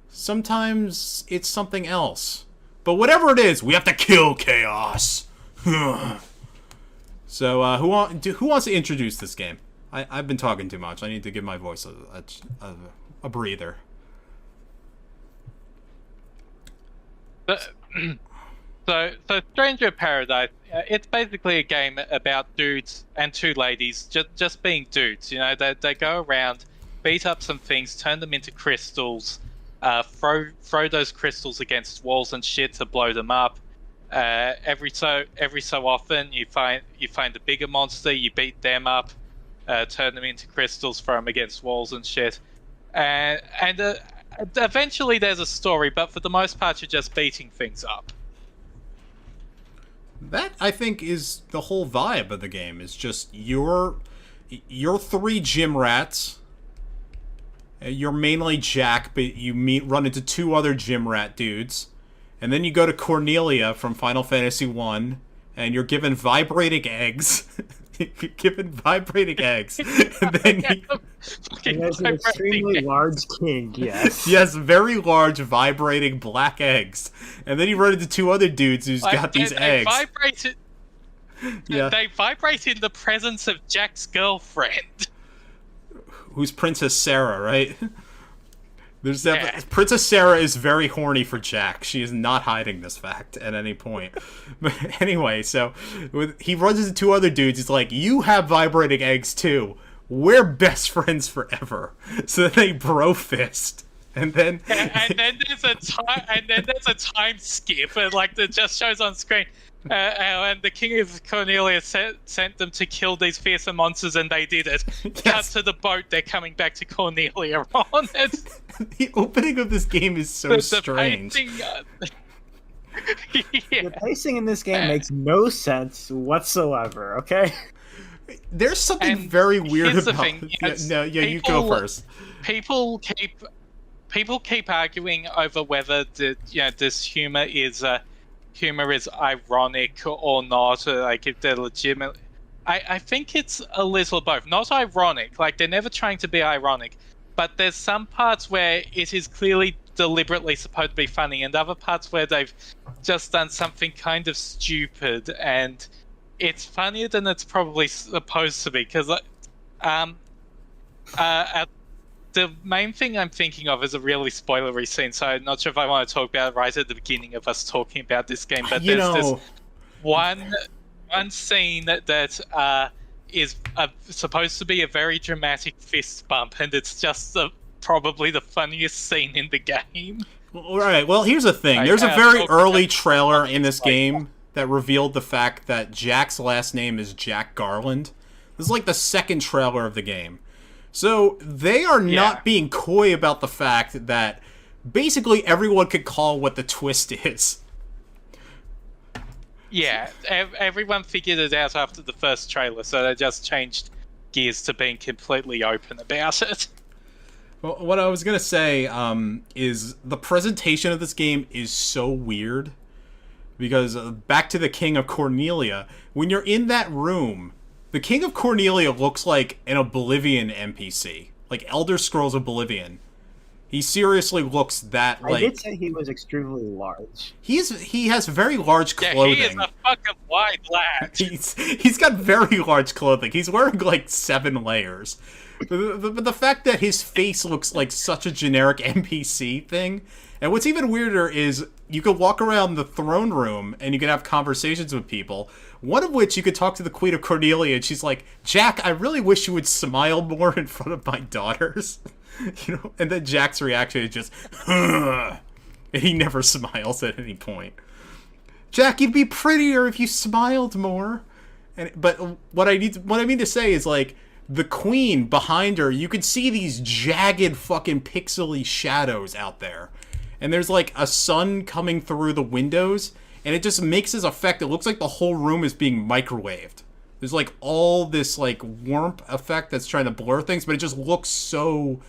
A: Sometimes it's something else. But whatever it is, we have to kill chaos. So who wants to introduce this game? I've been talking too much. I need to give my voice a breather.
C: So Stranger in Paradise, it's basically a game about dudes and 2 ladies just being dudes. You know, they go around, beat up some things, turn them into crystals, throw those crystals against walls and shit to blow them up. Every so often, you find a bigger monster, you beat them up. Turn them into crystals, throw them against walls and shit. And eventually there's a story, but for the most part you're just beating things up.
A: That, I think, is the whole vibe of the game. Is just you're 3 gym rats. You're mainly Jack, but you run into 2 other gym rat dudes. And then you go to Cornelia from Final Fantasy 1, and you're given vibrating eggs. Given vibrating eggs, and then
B: he has an extremely large king. Yes,
A: yes, very large vibrating black eggs, and then you run into 2 other dudes who's got these eggs.
C: They vibrate in the presence of Jack's girlfriend,
A: who's Princess Sarah, right? Princess Sarah is very horny for Jack. She is not hiding this fact at any point. But anyway, so he runs into 2 other dudes. He's like, "You have vibrating eggs too. We're best friends forever." So then they bro fist, and then
C: there's a time skip, and like it just shows on screen. And the King of Cornelia sent them to kill these fearsome monsters, and they did it. Yes. Cut to the boat, they're coming back to Cornelia on it.
A: The opening of this game is so strange.
B: The pacing in this game makes no sense whatsoever. Okay.
A: There's something
C: And
A: very weird
C: here's the
A: about.
C: thing,
A: You go first.
C: People keep arguing over whether this humor is ironic or not, or like if they're legitimate. I think it's a little both. Not ironic, like they're never trying to be ironic, but there's some parts where it is clearly deliberately supposed to be funny, and other parts where they've just done something kind of stupid, and it's funnier than it's probably supposed to be. Because the main thing I'm thinking of is a really spoilery scene, so I'm not sure if I want to talk about it right at the beginning of us talking about this game. But there's this one scene that is supposed to be a very dramatic fist bump, and it's just probably the funniest scene in the game.
A: All right. Well, here's the thing. There's a very early trailer in this game that revealed the fact that Jack's last name is Jack Garland. This is like the second trailer of the game. So they are not being coy about the fact that basically everyone could call what the twist is.
C: Yeah, everyone figured it out after the first trailer, so they just changed gears to being completely open about it.
A: Well, what I was going to say is the presentation of this game is so weird. Because back to the King of Cornelia, when you're in that room, the King of Cornelia looks like an Oblivion NPC. Like Elder Scrolls Oblivion. He seriously looks that like...
B: I did say he was extremely large.
A: He has very large clothing.
C: Yeah, he is a fucking wide lad.
A: He's got very large clothing. He's wearing like 7 layers. But the fact that his face looks like such a generic NPC thing... And what's even weirder is you could walk around the throne room and you can have conversations with people. One of which you could talk to the Queen of Cornelia and she's like, Jack, I really wish you would smile more in front of my daughters. And then Jack's reaction is just, and he never smiles at any point. Jack, you'd be prettier if you smiled more. But what I mean to say is like, the queen behind her, you could see these jagged fucking pixely shadows out there. And there's like a sun coming through the windows, and it just makes this effect. It looks like the whole room is being microwaved. There's like all this like warmth effect that's trying to blur things, but it just looks so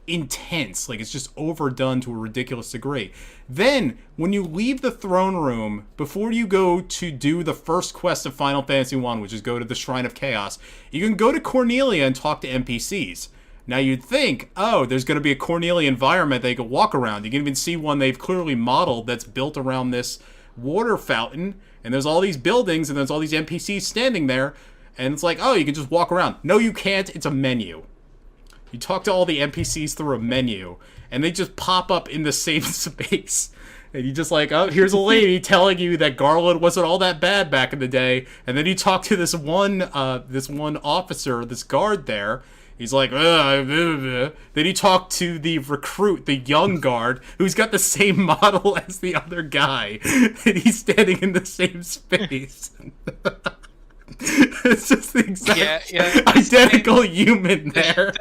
A: intense. Like it's just overdone to a ridiculous degree. Then, when you leave the throne room, before you go to do the first quest of Final Fantasy I, which is go to the Shrine of Chaos, you can go to Cornelia and talk to NPCs. Now you'd think, oh, there's going to be a Cornelia environment they could walk around. You can even see one they've clearly modeled that's built around this water fountain, and there's all these buildings, and there's all these NPCs standing there, and it's like, oh, you can just walk around. No, you can't. It's a menu. You talk to all the NPCs through a menu, and they just pop up in the same space. And you just like, oh, here's a lady telling you that Garland wasn't all that bad back in the day, and then you talk to this one officer, this guard there. He's like, then he talked to the recruit, the young guard, who's got the same model as the other guy, and he's standing in the same space. It's just the exact identical human there.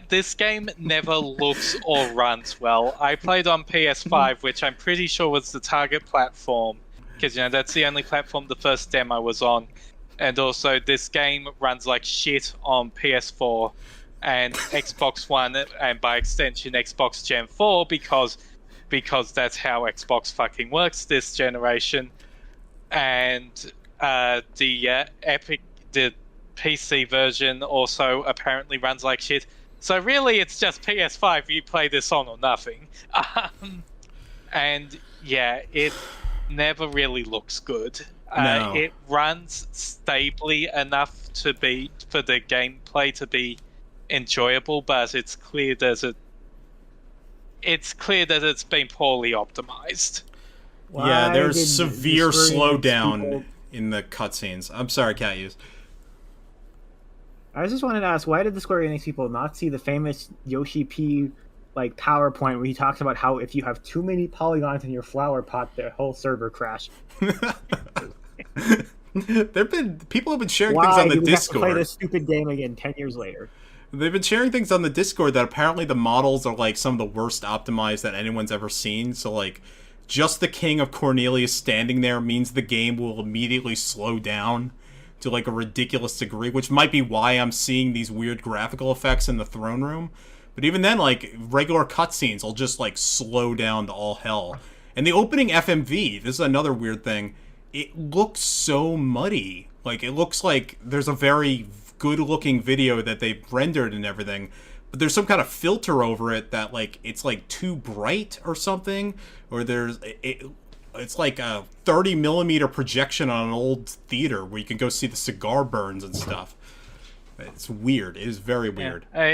C: This game never looks or runs well. I played on PS5, which I'm pretty sure was the target platform, because that's the only platform the first demo was on. And also, this game runs like shit on PS4 and Xbox One, and by extension, Xbox Gen 4, because that's how Xbox fucking works this generation. And the PC version also apparently runs like shit. So really, it's just PS5 you play this on or nothing. And yeah, it never really looks good.
A: No.
C: It runs stably enough for the gameplay to be enjoyable, but it's clear that it's been poorly optimized.
A: Yeah, there's severe slowdown in the cutscenes. I'm sorry, Catuse.
B: I just wanted to ask, why did the Square Enix people not see the famous Yoshi P like PowerPoint where he talks about how if you have too many polygons in your flower pot, the whole server crashes?
A: People have been sharing
B: Why
A: things on the
B: do we
A: Discord.
B: have to play this stupid game again 10 years later?
A: They've been sharing things on the Discord that apparently the models are like some of the worst optimized that anyone's ever seen. So like, just the King of Cornelius standing there means the game will immediately slow down to like a ridiculous degree, which might be why I'm seeing these weird graphical effects in the throne room. But even then, like, regular cutscenes will just like slow down to all hell. And the opening FMV, this is another weird thing, it looks so muddy. Like, it looks like there's a very good-looking video that they've rendered and everything, but there's some kind of filter over it that, like, it's, like, too bright or something, or it's like a 30mm projection on an old theater where you can go see the cigar burns and stuff. It's weird. It is very weird.
C: Yeah. I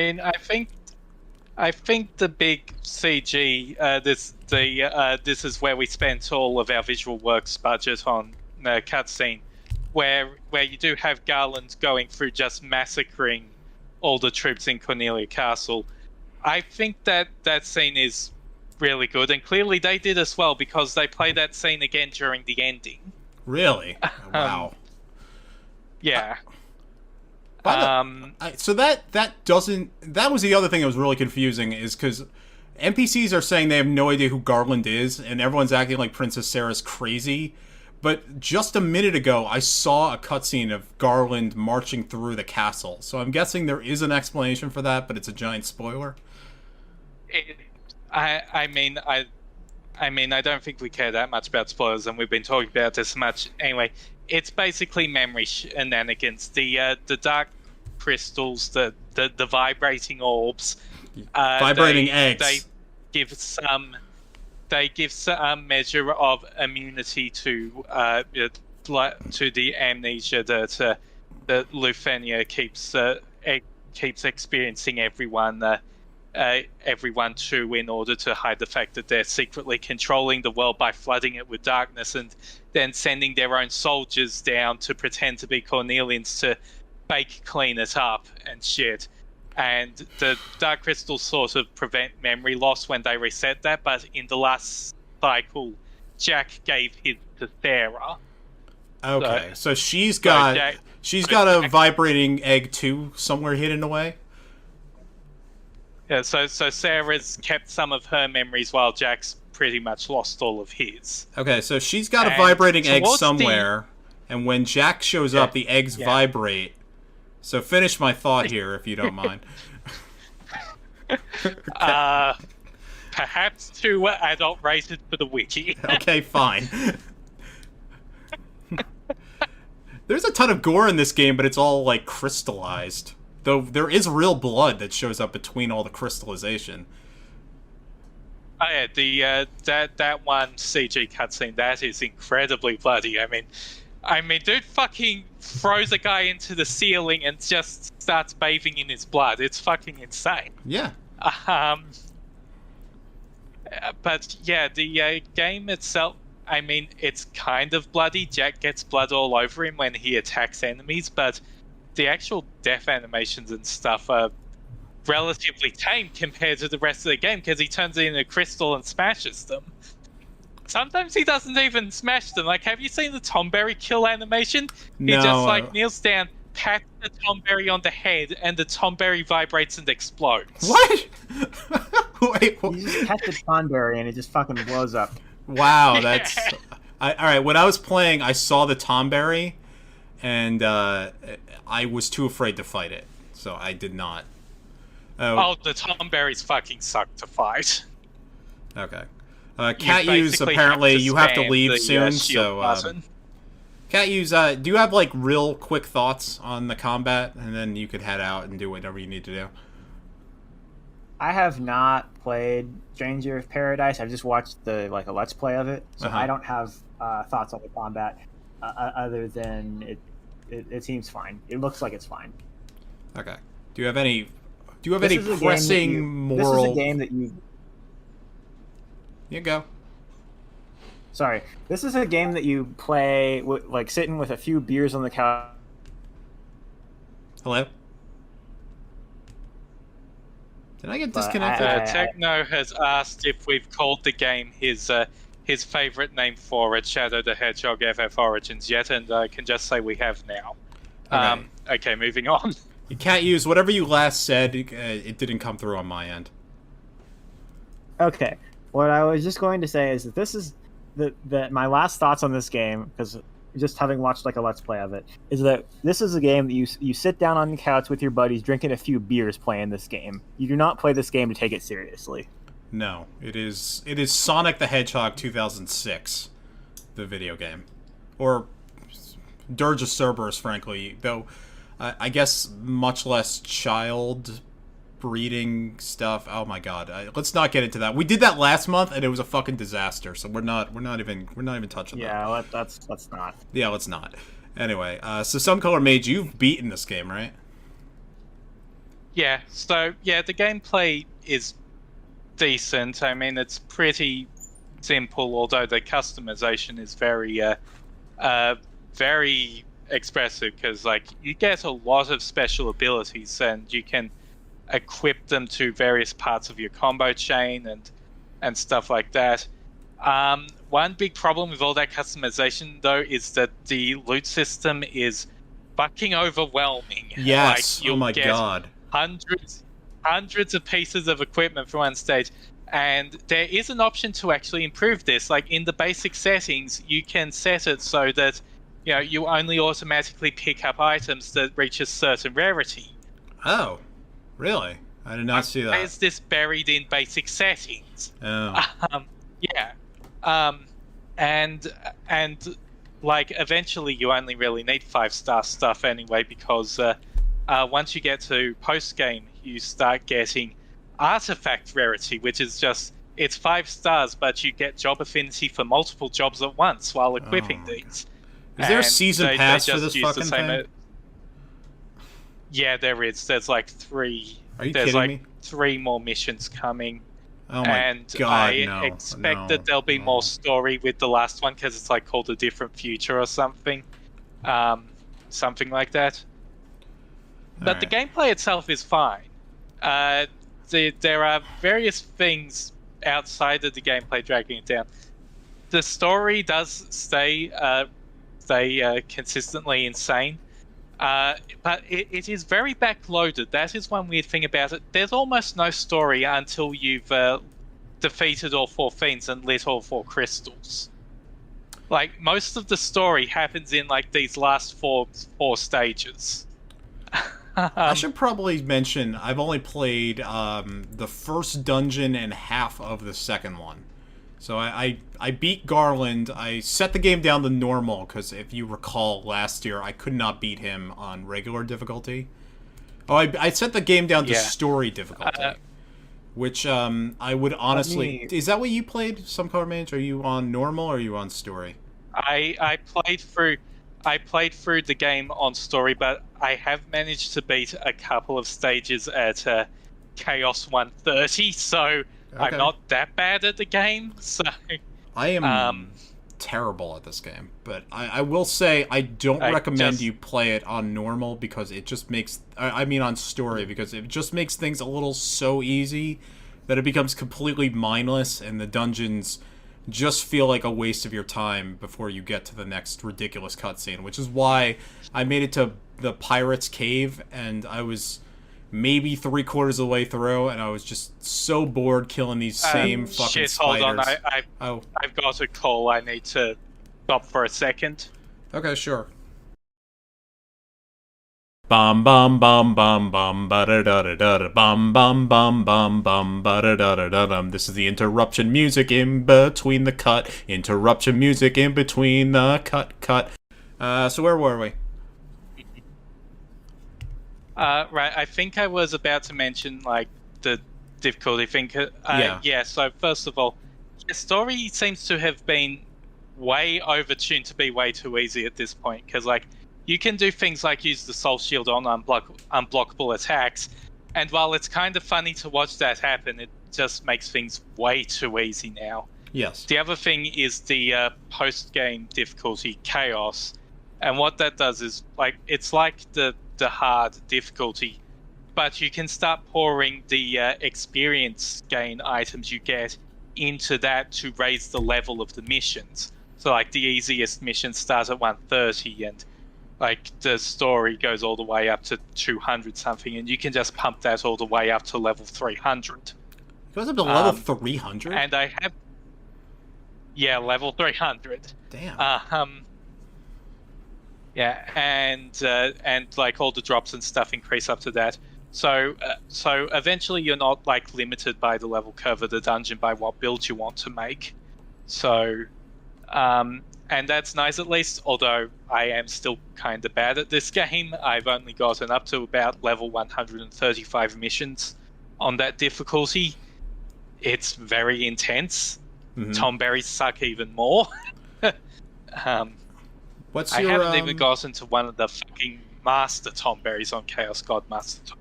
C: mean, I think the big CG, this is where we spent all of our visual works budget on cutscene, where you do have Garland going through just massacring all the troops in Cornelia Castle. I think that scene is really good, and clearly they did as well because they play that scene again during the ending.
A: Really? Wow.
C: Yeah.
A: So that was the other thing that was really confusing, is because NPCs are saying they have no idea who Garland is, and everyone's acting like Princess Sarah's crazy. But just a minute ago, I saw a cutscene of Garland marching through the castle. So I'm guessing there is an explanation for that, but it's a giant spoiler.
C: I mean, I don't think we care that much about spoilers, and we've been talking about this much anyway. It's basically memory shenanigans. The dark crystals, the vibrating orbs,
A: vibrating eggs.
C: They give some measure of immunity to the amnesia that Lufenia keeps experiencing everyone too, in order to hide the fact that they're secretly controlling the world by flooding it with darkness and then sending their own soldiers down to pretend to be Cornelians to bake clean it up and shit. And the dark crystals sort of prevent memory loss when they reset that, but in the last cycle, Jack gave his to Sarah.
A: Okay, so she's got a vibrating egg too, somewhere hidden away.
C: Yeah, so Sarah's kept some of her memories while Jack's pretty much lost all of his.
A: Okay, so she's got a vibrating egg somewhere, and when Jack shows up, the eggs vibrate. So finish my thought here, if you don't mind.
C: Perhaps too adult-rated for the wiki.
A: Okay, fine. There's a ton of gore in this game, but it's all, like, crystallized. Though there is real blood that shows up between all the crystallization.
C: Oh yeah, that one CG cutscene, that is incredibly bloody. I mean, dude fucking throws a guy into the ceiling and just starts bathing in his blood. It's fucking insane.
A: Yeah.
C: But yeah, the game itself, I mean, it's kind of bloody. Jack gets blood all over him when he attacks enemies, but the actual death animations and stuff are relatively tame compared to the rest of the game, because he turns it into a crystal and smashes them. Sometimes he doesn't even smash them. Like, have you seen the Tomberry kill animation? He
A: No.
C: just, like, kneels down, pats the Tomberry on the head, and the Tomberry vibrates and explodes.
A: What? Wait,
B: You just catch the Tonberry and it just fucking blows up.
A: wow, that's... Alright, when I was playing, I saw the Tomberry, and I was too afraid to fight it, so I did not.
C: Oh, the Tomberries fucking suck to fight.
A: Okay. Catuse, apparently you have to leave soon, so... Catuse, do you have, like, real quick thoughts on the combat? And then you could head out and do whatever you need to do.
B: I have not played Stranger of Paradise. I've just watched a Let's Play of it, so I don't have thoughts on the combat other than it seems fine. It looks like it's fine.
A: Okay. Do you have any pressing moral...
B: This is a game that you...
A: You go.
B: Sorry. This is a game that you play, like, sitting with a few beers on the couch.
A: Hello? Did I get disconnected?
C: Techno has asked if we've called the game his favorite name for it, Shadow the Hedgehog FF Origins, yet, and I can just say we have now.
A: Okay.
C: Okay, moving on.
A: You can't use whatever you last said. It didn't come through on my end.
B: Okay, what I was just going to say is that this is my last thoughts on this game, because just having watched like a let's play of it, is that this is a game that you sit down on the couch with your buddies drinking a few beers playing this game. You do not play this game to take it seriously.
A: No, it is Sonic the Hedgehog 2006, the video game, or Dirge of Cerberus, frankly, though I guess much less child breeding stuff. Oh my god, let's not get into that. We did that last month and it was a fucking disaster, so we're not even touching that.
B: Yeah, let's not.
A: Yeah, let's not. Anyway, so SomeColorMage, you've beaten this game, right?
C: Yeah, so yeah, the gameplay is decent. I mean, it's pretty simple, although the customization is very expressive, because like you get a lot of special abilities and you can equip them to various parts of your combo chain and stuff like that. One big problem with all that customization, though, is that the loot system is fucking overwhelming.
A: Yes.
C: Like,
A: oh my god.
C: Hundreds of pieces of equipment for one stage, and there is an option to actually improve this. Like in the basic settings, you can set it so that you only automatically pick up items that reach a certain rarity.
A: Oh, really? I did not see that.
C: Why is this buried in basic settings?
A: Oh.
C: Yeah. And like eventually you only really need 5-star stuff anyway, because once you get to post game, you start getting artifact rarity, which is just, it's 5 stars, but you get job affinity for multiple jobs at once while equipping these.
A: Is there a season pass for this fucking thing?
C: Yeah, there is. There's like 3.
A: Are you
C: There's
A: kidding
C: like
A: me?
C: 3 more missions coming.
A: Oh my
C: and
A: god,
C: I expect that there'll be more story with the last one, because it's like called A Different Future or something. Something like that. But the gameplay itself is fine. There are various things outside of the gameplay dragging it down. The story does stay consistently insane. But it is very backloaded. That is one weird thing about it. There's almost no story until you've defeated all 4 fiends and lit all 4 crystals. Like, most of the story happens in like these last four stages.
A: I should probably mention I've only played the first dungeon and half of the second one. So I beat Garland. I set the game down to normal, because if you recall last year, I could not beat him on regular difficulty. Oh, I set the game down to story difficulty, which I would honestly... Is that what you played, SomeColorMage? Are you on normal or are you on story?
C: I played through the game on story, but I have managed to beat a couple of stages at Chaos 130, so... Okay. I'm not that bad at the game, so...
A: I am terrible at this game, but I will say I don't recommend you play it on normal, because it just makes... I mean on story, because it just makes things a little so easy that it becomes completely mindless, and the dungeons just feel like a waste of your time before you get to the next ridiculous cutscene, which is why I made it to the Pirate's Cave, and I was... maybe 3/4 of the way through, and I was just so bored killing these same fucking spiders.
C: Hold on, I've got a call. I need to stop for a second.
A: Okay, sure. Bum bum bum bum bum ba da da da da bum bum bum bum bum ba da da da da dum. This is the interruption music in between the cut. Interruption music in between the cut. So where were we?
C: Right, I think I was about to mention, like, the difficulty thing. Yeah, so first of all, the story seems to have been way overtuned to be way too easy at this point, because, like, you can do things like use the Soul Shield on unblockable attacks, and while it's kind of funny to watch that happen, it just makes things way too easy now.
A: Yes.
C: The other thing is the post-game difficulty, Chaos, and what that does is, like, it's like the hard difficulty, but you can start pouring the experience gain items you get into that to raise the level of the missions. So like the easiest missions start at 130, and like the story goes all the way up to 200 something, and you can just pump that all the way up to level 300.
A: It goes up to level 300?
C: And I have... Yeah, level 300.
A: Damn.
C: Yeah, and like all the drops and stuff increase up to that. So eventually you're not like limited by the level curve of the dungeon by what build you want to make. So, and that's nice at least, although I am still kind of bad at this game. I've only gotten up to about level 135 missions on that difficulty. It's very intense.
A: Mm-hmm.
C: Tomberries suck even more.
A: What's
C: I
A: your,
C: haven't even gotten to one of the fucking master Tomberries on Chaos God Master.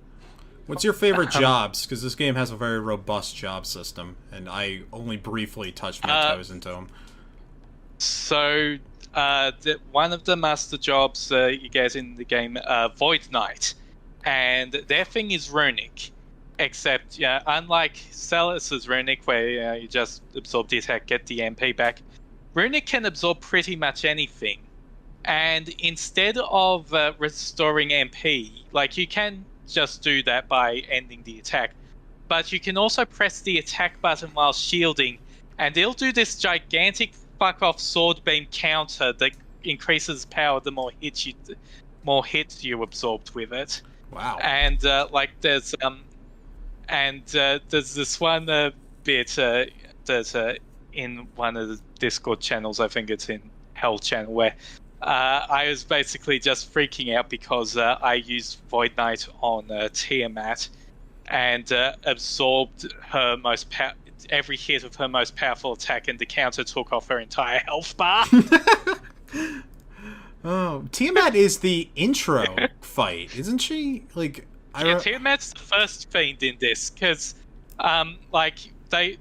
A: What's your favorite jobs? Because this game has a very robust job system, and I only briefly touched my toes into them.
C: So, one of the master jobs you get in the game, Void Knight, and their thing is runic. Except, unlike Celus's runic, where you just absorb the attack, get the MP back, runic can absorb pretty much anything. And instead of restoring MP, like you can just do that by ending the attack, but you can also press the attack button while shielding, and it'll do this gigantic fuck off sword beam counter that increases power the more hits you absorbed with it.
A: Wow.
C: And there's this one bit that in one of the Discord channels, I think it's in Hell channel, where I was basically just freaking out because I used Void Knight on Tiamat and absorbed her every hit of her most powerful attack, and the counter took off her entire health bar.
A: Oh, Tiamat is the intro fight, isn't she? Like,
C: Tiamat's the first fiend in this, because the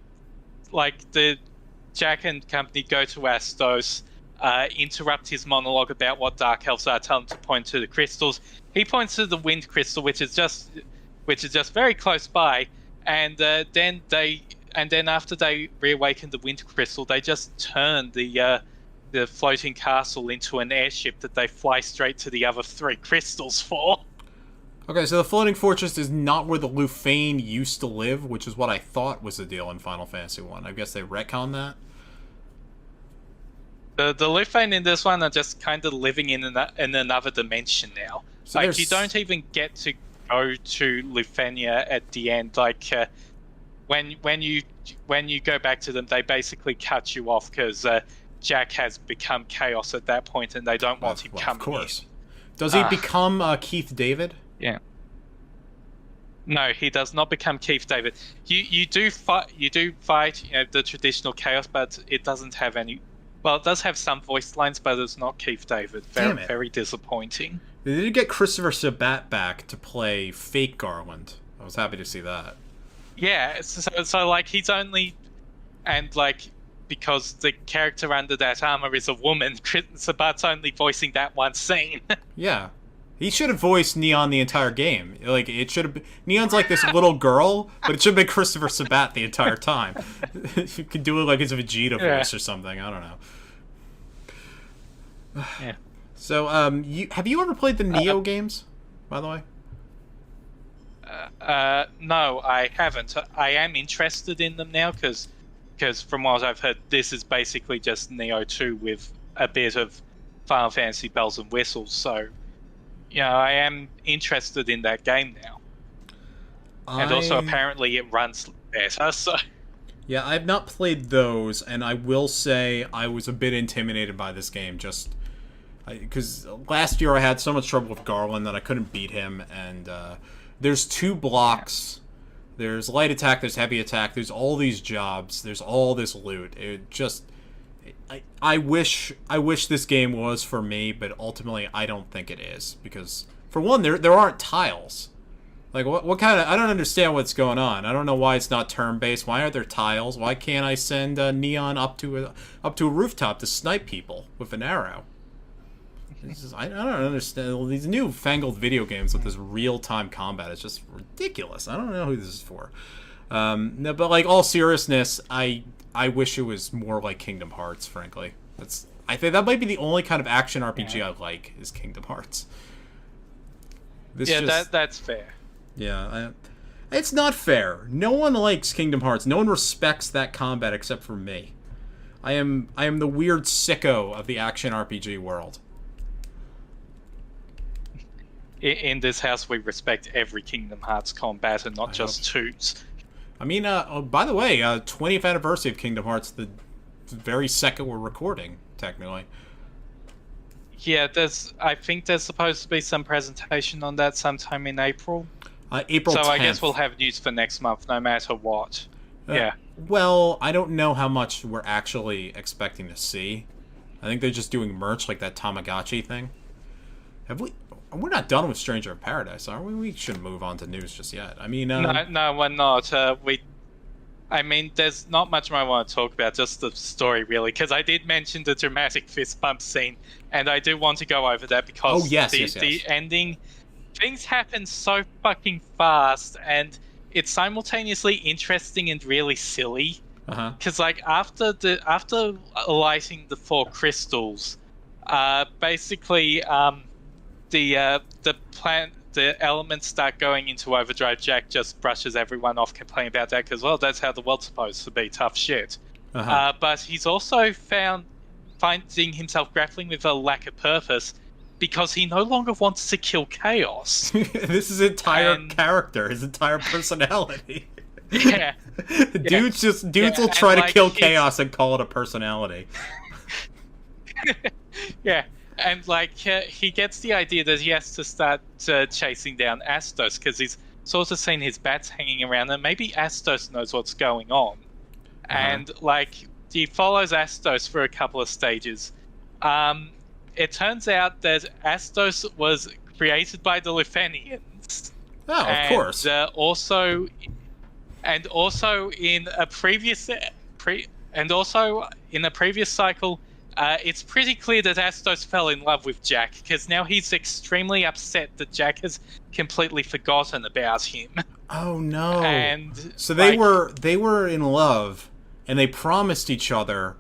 C: Jack and company go to Astos, interrupt his monologue about what Dark Elves are, tell him to point to the crystals. He points to the Wind Crystal, which is just very close by, and then after they reawaken the Wind Crystal, they just turn the floating castle into an airship that they fly straight to the other 3 crystals for.
A: Okay, so the floating fortress is not where the Lufane used to live, which is what I thought was the deal in Final Fantasy 1. I guess they retconned that. The
C: Lufane in this one are just kind of living in another dimension now. So like, you don't even get to go to Lufania at the end. Like, when you go back to them, they basically cut you off because Jack has become Chaos at that point, and they don't want him coming. Of course.
A: In. Does he become Keith David?
C: Yeah. No, he does not become Keith David. You do fight the traditional Chaos, but it doesn't have any. Well, it does have some voice lines, but it's not Keith David. Very, very disappointing.
A: They did get Christopher Sabat back to play fake Garland. I was happy to see that.
C: Yeah, so like he's only, and like because the character under that armor is a woman, Sabat's only voicing that one scene.
A: Yeah. He should have voiced Neon the entire game. Like, it should have been... Neon's like this little girl, but it should have been Christopher Sabat the entire time. You could do it like his Vegeta voice or something. I don't know.
C: Yeah.
A: So, have you ever played the Neo games, by the way?
C: No, I haven't. I am interested in them now, because from what I've heard, this is basically just Neo 2 with a bit of Final Fantasy bells and whistles, so... I am interested in that game now. And also, apparently, it runs better, so...
A: Yeah, I've not played those, and I will say I was a bit intimidated by this game, just... Because last year I had so much trouble with Garland that I couldn't beat him, and there's 2 blocks. There's light attack, there's heavy attack, there's all these jobs, there's all this loot. It just... I wish this game was for me, but ultimately I don't think it is, because for one, there aren't tiles. Like, what kind of... I don't understand what's going on. I don't know why it's not turn-based. Why aren't there tiles? Why can't I send Neon up to a rooftop to snipe people with an arrow? I don't understand. These new fangled video games with this real-time combat is just ridiculous. I don't know who this is for. No, but like, all seriousness, I wish it was more like Kingdom Hearts, frankly. I think that might be the only kind of action RPG I like is Kingdom Hearts.
C: That's fair.
A: Yeah, it's not fair. No one likes Kingdom Hearts. No one respects that combat except for me. I am the weird sicko of the action RPG world.
C: In this house, we respect every Kingdom Hearts combat and not just 2s.
A: I mean, by the way, 20th anniversary of Kingdom Hearts, the very second we're recording, technically.
C: Yeah, I think there's supposed to be some presentation on that sometime in April.
A: April 10th.
C: So I guess we'll have news for next month, no matter what. Yeah.
A: Well, I don't know how much we're actually expecting to see. I think they're just doing merch like that Tamagotchi thing. We're not done with Stranger in Paradise, are we? We shouldn't move on to news just yet. I mean,
C: no, we're not. There's not much more I want to talk about, just the story, really, because I did mention the dramatic fist bump scene, and I do want to go over that because the ending, things happen so fucking fast, and it's simultaneously interesting and really silly. Because after lighting the 4 crystals, basically the elements start going into overdrive. Jack just brushes everyone off, complaining about that because, well, that's how the world's supposed to be, tough shit. But he's also finding himself grappling with a lack of purpose because he no longer wants to kill Chaos.
A: This is his entire character, his entire personality.
C: Yeah.
A: Dudes will try to kill Chaos and call it a personality.
C: Yeah. And, he gets the idea that he has to start chasing down Astos, because he's sort of seen his bats hanging around, and maybe Astos knows what's going on. And, he follows Astos for a couple of stages. It turns out that Astos was created by the Lufenians.
A: Oh, of course.
C: Also in a previous cycle, it's pretty clear that Astos fell in love with Jack, because now he's extremely upset that Jack has completely forgotten about him.
A: Oh no!
C: And
A: so they were in love, and they promised each other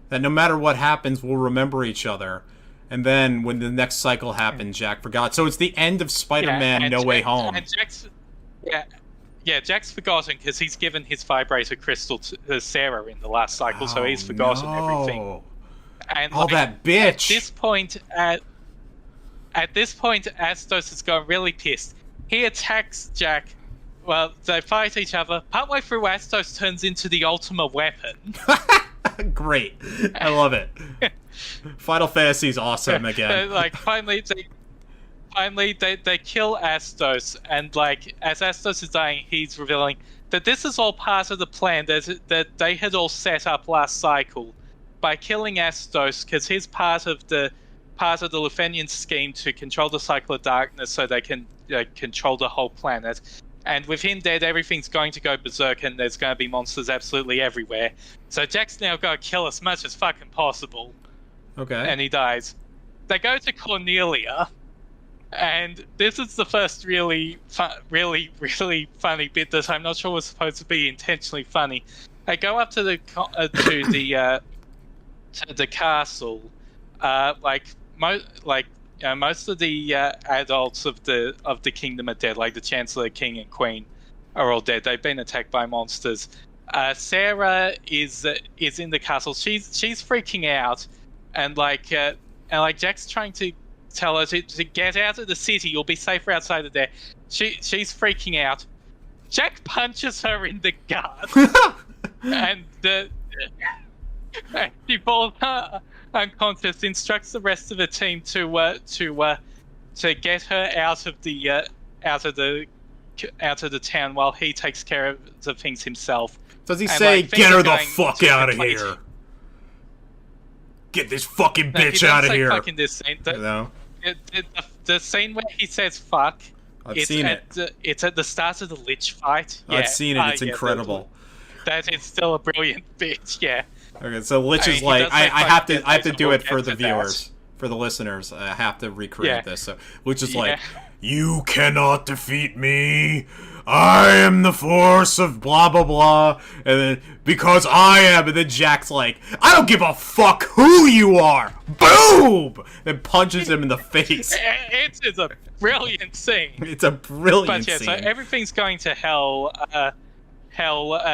A: that no matter what happens, we'll remember each other. And then when the next cycle happened, Jack forgot. So it's the end of Spider-Man No Way Home.
C: And Jack's forgotten because he's given his vibrator crystal to Sarah in the last cycle, so he's forgotten everything. And
A: that bitch.
C: At this point, Astos has gone really pissed. He attacks Jack. Well, they fight each other. Partway through, Astos turns into the ultimate weapon.
A: Great, I love it. Final Fantasy's awesome again.
C: Finally, they kill Astos, and as Astos is dying, he's revealing that this is all part of the plan that they had all set up last cycle. By killing Astos, because he's part of the Lufenian scheme to control the cycle of darkness, so they can control the whole planet. And with him dead, everything's going to go berserk, and there's going to be monsters absolutely everywhere. So Jack's now got to kill as much as fucking possible.
A: Okay.
C: And he dies. They go to Cornelia, and this is the first really funny bit that I'm not sure was supposed to be intentionally funny. They go up to the castle, most of the adults of the kingdom are dead. Like the Chancellor, King, and Queen are all dead. They've been attacked by monsters. Sarah is in the castle. She's freaking out, and Jack's trying to tell her to get out of the city. You'll be safer outside of there. She's freaking out. Jack punches her in the gut, and she falls unconscious. Instructs the rest of the team to get her out of the town while he takes care of the things himself.
A: Does he say, "Get her the fuck out of here"? Get this fucking bitch out of here.
C: Fuck in this scene. The scene where he says "fuck."
A: I've seen it.
C: It's at the start of the Lich fight. Yeah.
A: I've seen it. It's incredible.
C: That is still a brilliant bit. Yeah.
A: Okay, so Lich is I have to do it for the viewers, for the listeners. I have to recreate this. So Lich is like, "You cannot defeat me. I am the force of blah blah blah, and then because I am, and then Jack's like, I don't give a fuck who you are. Boom! Then punches him in the face.
C: It is a brilliant scene.
A: It's a brilliant
C: But yeah,
A: scene.
C: so everything's going to hell.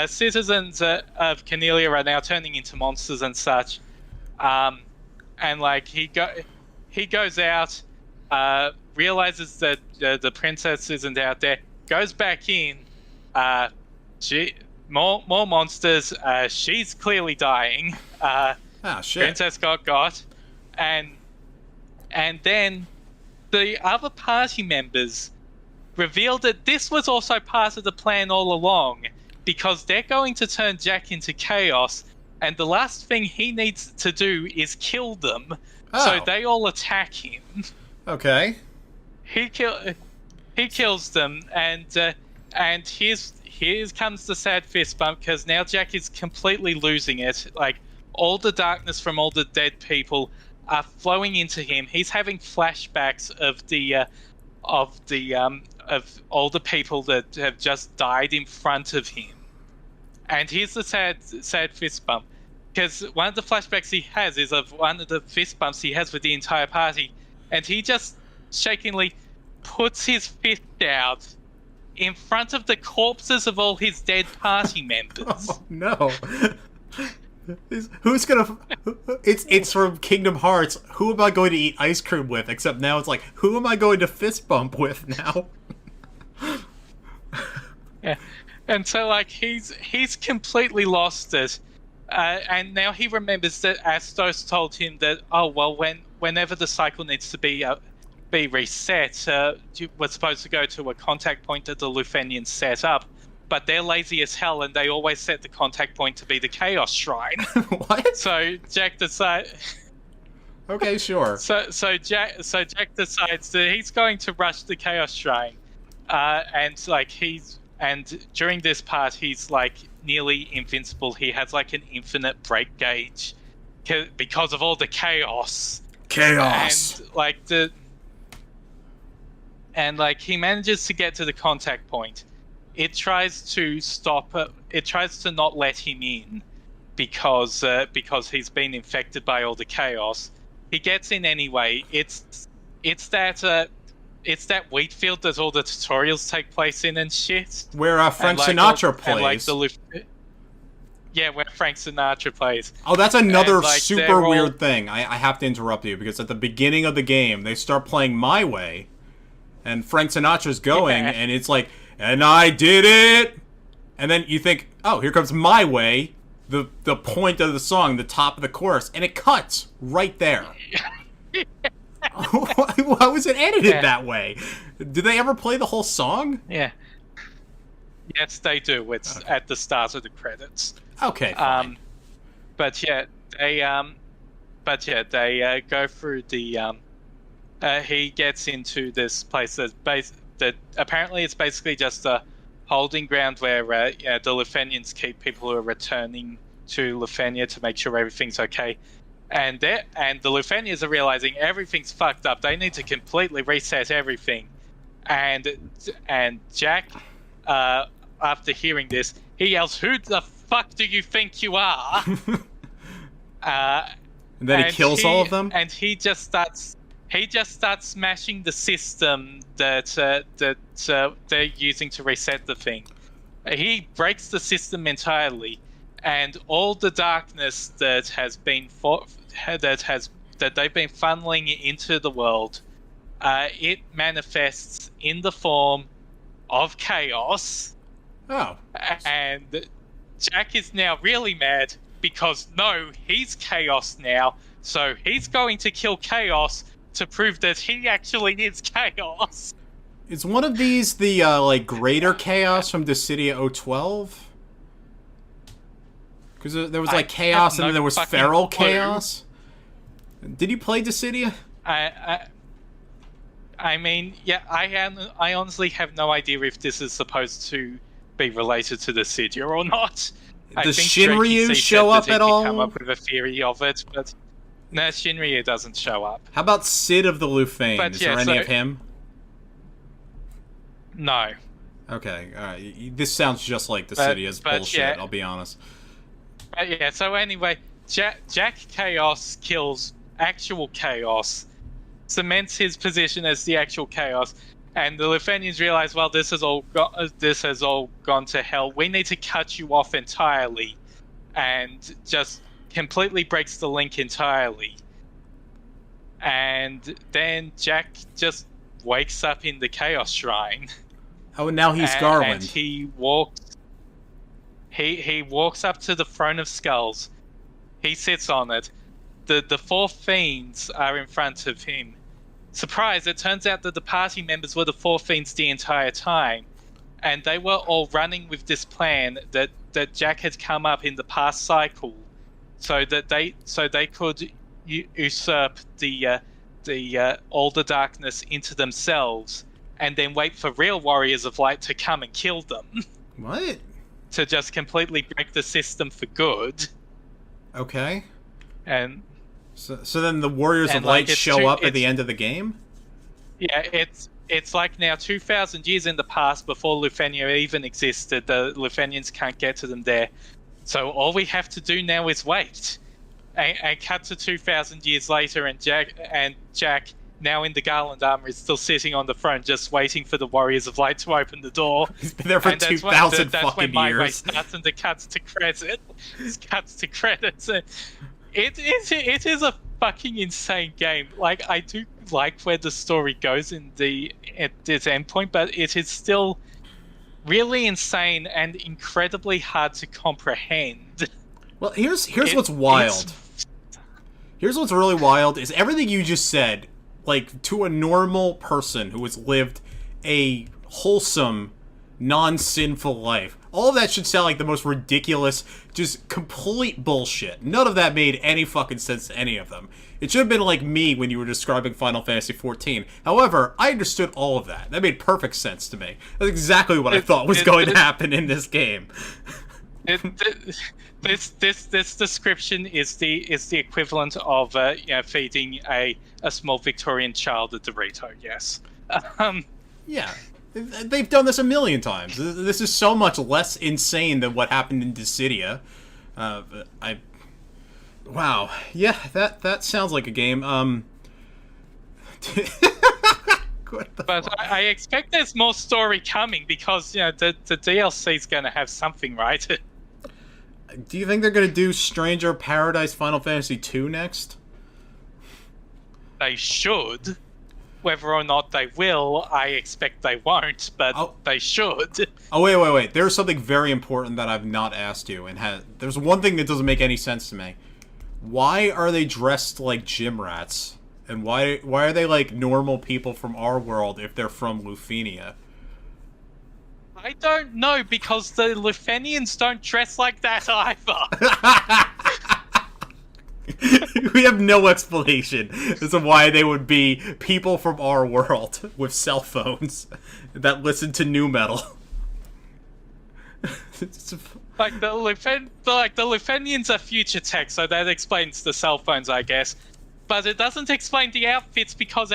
C: Citizens of Cornelia are now turning into monsters and such. And like he goes out, realizes that the princess isn't out there, goes back in. More monsters. She's clearly dying.
A: Shit.
C: Princess got, and then the other party members revealed that this was also part of the plan all along, because they're going to turn Jack into chaos, and the last thing he needs to do is kill them. So they all attack him.
A: Okay.
C: He kills them, and here comes the sad fist bump, because now Jack is completely losing it. Like, all the darkness from all the dead people are flowing into him. He's having flashbacks of all the people that have just died in front of him. And here's the sad fist bump, because one of the flashbacks he has is of one of the fist bumps he has with the entire party, and he just shakingly puts his fist out in front of the corpses of all his dead party members.
A: Oh, no. Who's gonna... It's from Kingdom Hearts. Who am I going to eat ice cream with? Except now it's like, who am I going to fist bump with now?
C: Yeah. And so, like, he's completely lost it. And now he remembers that Astos told him that, oh, well, whenever the cycle needs to be reset, we're supposed to go to a contact point that the Lufenians set up. But they're lazy as hell, and they always set the contact point to be the Chaos Shrine.
A: What?
C: So Jack decides.
A: Okay, sure.
C: So Jack decides that he's going to rush the Chaos Shrine, and during this part he's like nearly invincible. He has like an infinite break gauge because of all the chaos.
A: Chaos.
C: And he manages to get to the contact point. It tries to stop it. It tries to not let him in because he's been infected by all the chaos. He gets in anyway. It's that wheat field that all the tutorials take place in and shit.
A: Where Frank Sinatra plays.
C: Where Frank Sinatra plays.
A: Oh, that's another
C: and,
A: super weird thing. I have to interrupt you, because at the beginning of the game, they start playing My Way, and Frank Sinatra's going, and it's like, and I did it! And then you think, oh, here comes My Way, the point of the song, the top of the chorus, and it cuts right there. Why was it edited that way? Did they ever play the whole song?
C: Yeah. Yes, they do. It's at the start of the credits.
A: Okay, fine.
C: They go through the he gets into this place that apparently it's basically just a holding ground where the Lufenians keep people who are returning to Lufenia to make sure everything's okay. And the Lufenians are realizing everything's fucked up. They need to completely reset everything. And Jack, after hearing this, he yells, "Who the fuck do you think you are?"
A: And then he kills all of them?
C: And he just starts smashing the system that they're using to reset the thing. He breaks the system entirely, and all the darkness that they've been funneling into the world, it manifests in the form of chaos.
A: Oh.
C: And Jack is now really mad because he's chaos now, so he's going to kill chaos to prove that he actually is chaos.
A: Is one of these the greater chaos from Dissidia 012? Because there was chaos and then there was feral chaos. Did you play Dissidia?
C: I mean, yeah, I honestly have no idea if this is supposed to be related to Dissidia or not.
A: Does Shinryu show up at all?
C: Come up with a theory of it, but no, Shinryu doesn't show up.
A: How about Sid of the Lufane? Is there any of him?
C: No.
A: Okay, this sounds just like the city is bullshit,
C: yeah.
A: I'll be honest.
C: Yeah, so anyway, Jack Chaos kills actual Chaos, cements his position as the actual Chaos, and the Lufenians realize, well, this has all gone to hell. We need to cut you off entirely, and just completely breaks the link entirely. And then Jack just wakes up in the Chaos Shrine.
A: Oh, and now he's Garland.
C: And he walks up to the Throne of Skulls. He sits on it. The four fiends are in front of him. Surprise, it turns out that the party members were the four fiends the entire time. And they were all running with this plan that Jack had come up in the past cycle so they could usurp the all the darkness into themselves, and then wait for real warriors of light to come and kill them.
A: What?
C: To just completely break the system for good.
A: Okay.
C: And
A: so then the warriors of light show up at the end of the game?
C: Yeah, it's like now 2,000 years in the past before Lufenia even existed. The Lufenians can't get to them there. So all we have to do now is wait. And cut to 2,000 years later, and Jack, now in the Garland armor, is still sitting on the throne, just waiting for the Warriors of Light to open the door.
A: He's been there for 2,000
C: that's when
A: fucking
C: my way
A: years.
C: starts, and it cuts to credits. It cuts to credits. It is a fucking insane game. Like, I do like where the story goes at this endpoint, but it is still really insane and incredibly hard to comprehend.
A: Well, here's what's wild. Here's what's really wild is everything you just said, like, to a normal person who has lived a wholesome, non-sinful life. All of that should sound like the most ridiculous, just complete bullshit. None of that made any fucking sense to any of them. It should have been like me when you were describing Final Fantasy XIV. However, I understood all of that. That made perfect sense to me. That's exactly what I thought was going to happen in this game.
C: This description is the equivalent of feeding a small Victorian child a Dorito. Yes.
A: Yeah, they've done this a million times. This is so much less insane than what happened in Dissidia. Wow. Yeah, that sounds like a game.
C: But I expect there's more story coming because the DLC is going to have something, right?
A: Do you think they're going to do Stranger Paradise Final Fantasy 2 next?
C: They should. Whether or not they will, I expect they won't, but they should.
A: Oh, wait. There's something very important that I've not asked you, and there's one thing that doesn't make any sense to me. Why are they dressed like gym rats? And why are they like normal people from our world if they're from Lufenia?
C: I don't know, because the Lufenians don't dress like that either.
A: We have no explanation as to why they would be people from our world with cell phones that listen to nu metal.
C: Like the Lufenians are future tech, so that explains the cell phones, I guess. But it doesn't explain the outfits because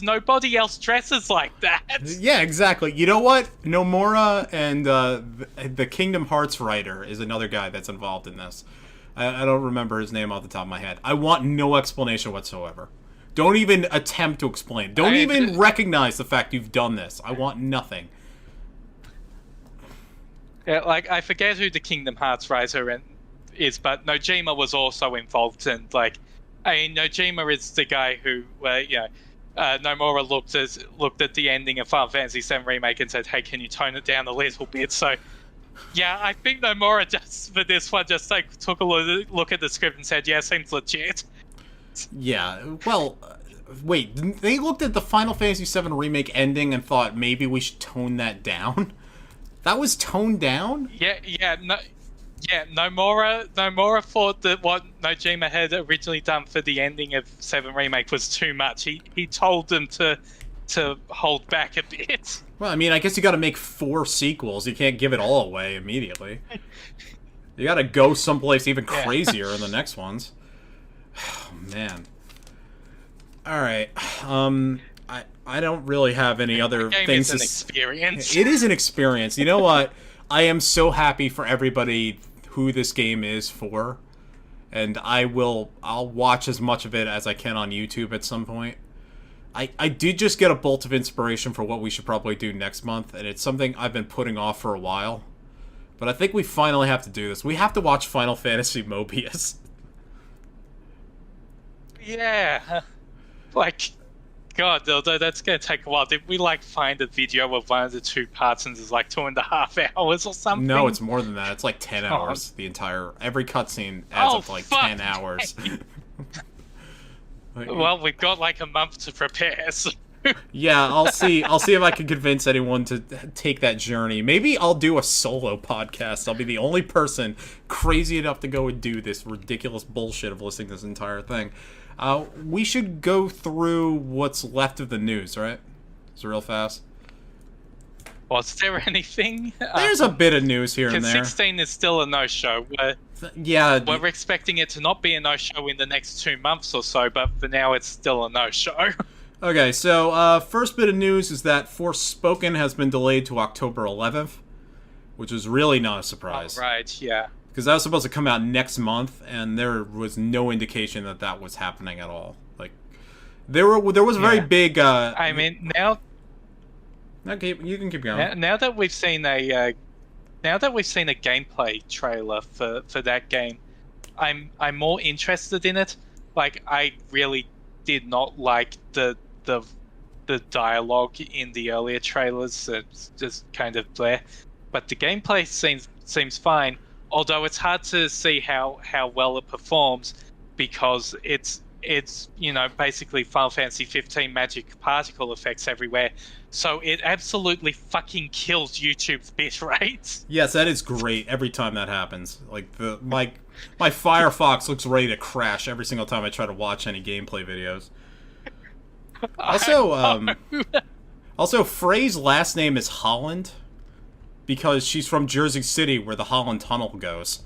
C: nobody else dresses like that.
A: Yeah, exactly. You know what? Nomura and the Kingdom Hearts writer is another guy that's involved in this. I don't remember his name off the top of my head. I want no explanation whatsoever. Don't even attempt to explain. Don't even recognize the fact you've done this. I want nothing.
C: Yeah, like, I forget who the Kingdom Hearts writer is, but Nojima was also involved, and Nojima is the guy who, Nomura looked at the ending of Final Fantasy VII Remake and said, "Hey, can you tone it down a little bit?" So, yeah, I think Nomura just for this one just took a look at the script and said, "Yeah, seems legit."
A: Yeah, well, wait, they looked at the Final Fantasy VII Remake ending and thought maybe we should tone that down? That was toned down? Nomura thought that what Nojima had originally done for the ending of 7 Remake was too much. He told them to hold back a bit. Well, I mean, I guess you gotta make 4 sequels. You can't give it all away immediately. You gotta go someplace even crazier in the next ones. Oh, man. Alright, I don't really have any other
C: game
A: things
C: is an
A: to
C: experience.
A: It is an experience. You know what? I am so happy for everybody who this game is for, and I'll watch as much of it as I can on YouTube at some point. I did just get a bolt of inspiration for what we should probably do next month, and it's something I've been putting off for a while. But I think we finally have to do this. We have to watch Final Fantasy Mobius.
C: Yeah. Like, God, although that's going to take a while. Did we, like, find a video of one of the two parts and it's like 2.5 hours or something?
A: No, it's more than that. It's like 10 hours. Every cutscene adds up to like 10 hours.
C: Well, we've got like a month to prepare, so...
A: Yeah, I'll see if I can convince anyone to take that journey. Maybe I'll do a solo podcast. I'll be the only person crazy enough to go and do this ridiculous bullshit of listening to this entire thing. We should go through what's left of the news, right? It's real fast.
C: Was there anything?
A: There's a bit of news here and there.
C: 16 is still a no-show.
A: Yeah.
C: We're expecting it to not be a no-show in the next 2 months or so, but for now it's still a no-show.
A: Okay, so first bit of news is that Forspoken has been delayed to October 11th, which is really not a surprise.
C: Oh, right, yeah.
A: Because that was supposed to come out next month, and there was no indication that that was happening at all. Like, there was a very big.
C: I mean, now.
A: Okay, you can keep going.
C: Now that we've seen a gameplay trailer for that game, I'm more interested in it. Like, I really did not like the dialogue in the earlier trailers. It's just kind of bleh. But the gameplay seems fine. Although it's hard to see how well it performs because it's basically Final Fantasy 15 magic particle effects everywhere. So it absolutely fucking kills YouTube's bitrate.
A: Yes, that is great every time that happens. Like my Firefox looks ready to crash every single time I try to watch any gameplay videos. Also, Frey's last name is Holland because she's from Jersey City, where the Holland Tunnel goes.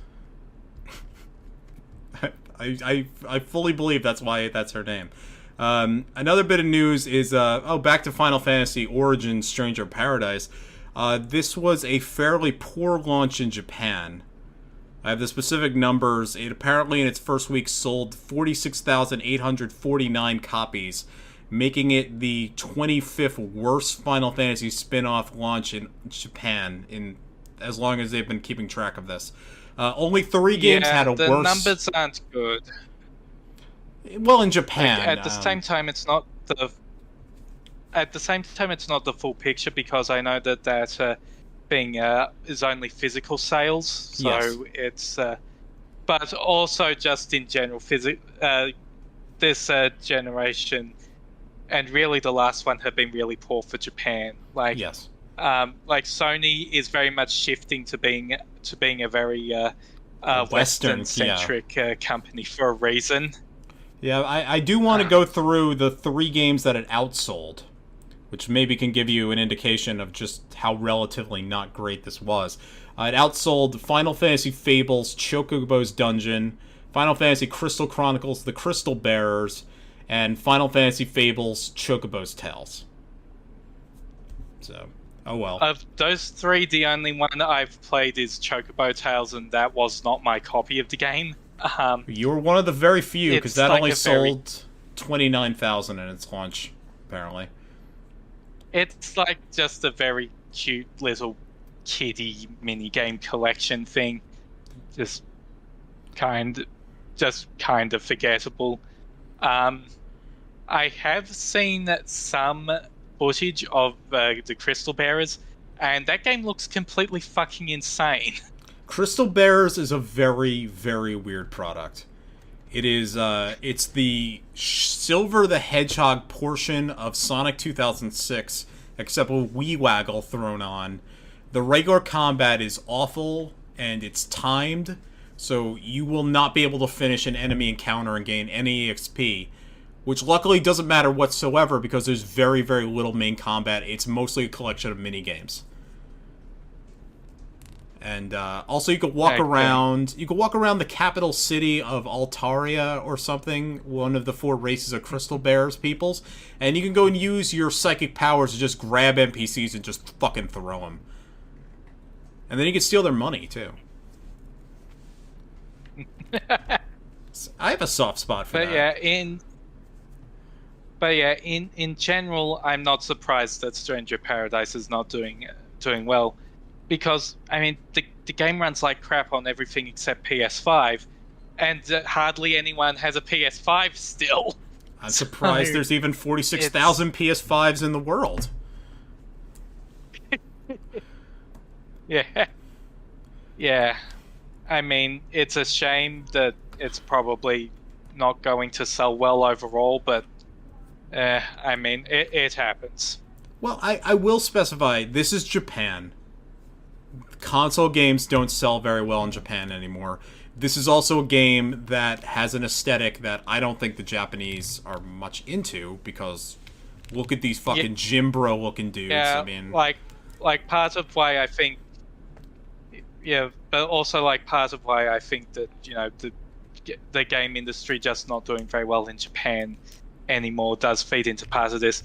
A: I fully believe that's why that's her name. Another bit of news is back to Final Fantasy Origins Stranger Paradise. This was a fairly poor launch in Japan. I have the specific numbers. It apparently in its first week sold 46,849 copies, making it the 25th worst Final Fantasy spin-off launch in Japan in as long as they've been keeping track of this. Only 3 games had a worse...
C: the numbers aren't good.
A: Well, in Japan...
C: Like, at the same time, it's not the... At the same time, it's not the full picture because I know that being is only physical sales. So
A: yes.
C: It's... but also just in general, this generation... And really, the last one have been really poor for Japan. Like,
A: yes.
C: Like Sony is very much shifting to being a very Western-centric company for a reason.
A: Yeah, I do want to go through the 3 games that it outsold, which maybe can give you an indication of just how relatively not great this was. It outsold Final Fantasy Fables, Chocobo's Dungeon, Final Fantasy Crystal Chronicles, The Crystal Bearers, and Final Fantasy Fables, Chocobo's Tales. So, oh well.
C: Of those 3, the only one I've played is Chocobo Tales, and that was not my copy of the game.
A: You were one of the very few, because that
C: like
A: only sold 29,000 in its launch, apparently.
C: It's like just a very cute little kiddie minigame collection thing. Just kind of forgettable. I have seen some footage of the Crystal Bearers, and that game looks completely fucking insane.
A: Crystal Bearers is a very, very weird product. It is, it's the Silver the Hedgehog portion of Sonic 2006, except with Wee Waggle thrown on. The regular combat is awful, and it's timed, so you will not be able to finish an enemy encounter and gain any EXP. Which luckily doesn't matter whatsoever because there's very, very little main combat. It's mostly a collection of minigames. And also, you could walk around. You could walk around the capital city of Altaria or something, one of the 4 races of Crystal Bears peoples, and you can go and use your psychic powers to just grab NPCs and just fucking throw them. And then you can steal their money too. I have a soft spot for that.
C: In general, I'm not surprised that Stranger Paradise is not doing well. Because, I mean, the game runs like crap on everything except PS5, and hardly anyone has a PS5 still.
A: I'm surprised there's even 46,000 PS5s in the world.
C: Yeah. Yeah. I mean, it's a shame that it's probably not going to sell well overall, but, I mean, it happens.
A: Well, I will specify, this is Japan. Console games don't sell very well in Japan anymore. This is also a game that has an aesthetic that I don't think the Japanese are much into, because look at these fucking gym bro looking dudes.
C: Yeah,
A: I mean,
C: like part of why I think, but also like part of why I think that, you know, the game industry just not doing very well in Japan anymore does feed into part of this,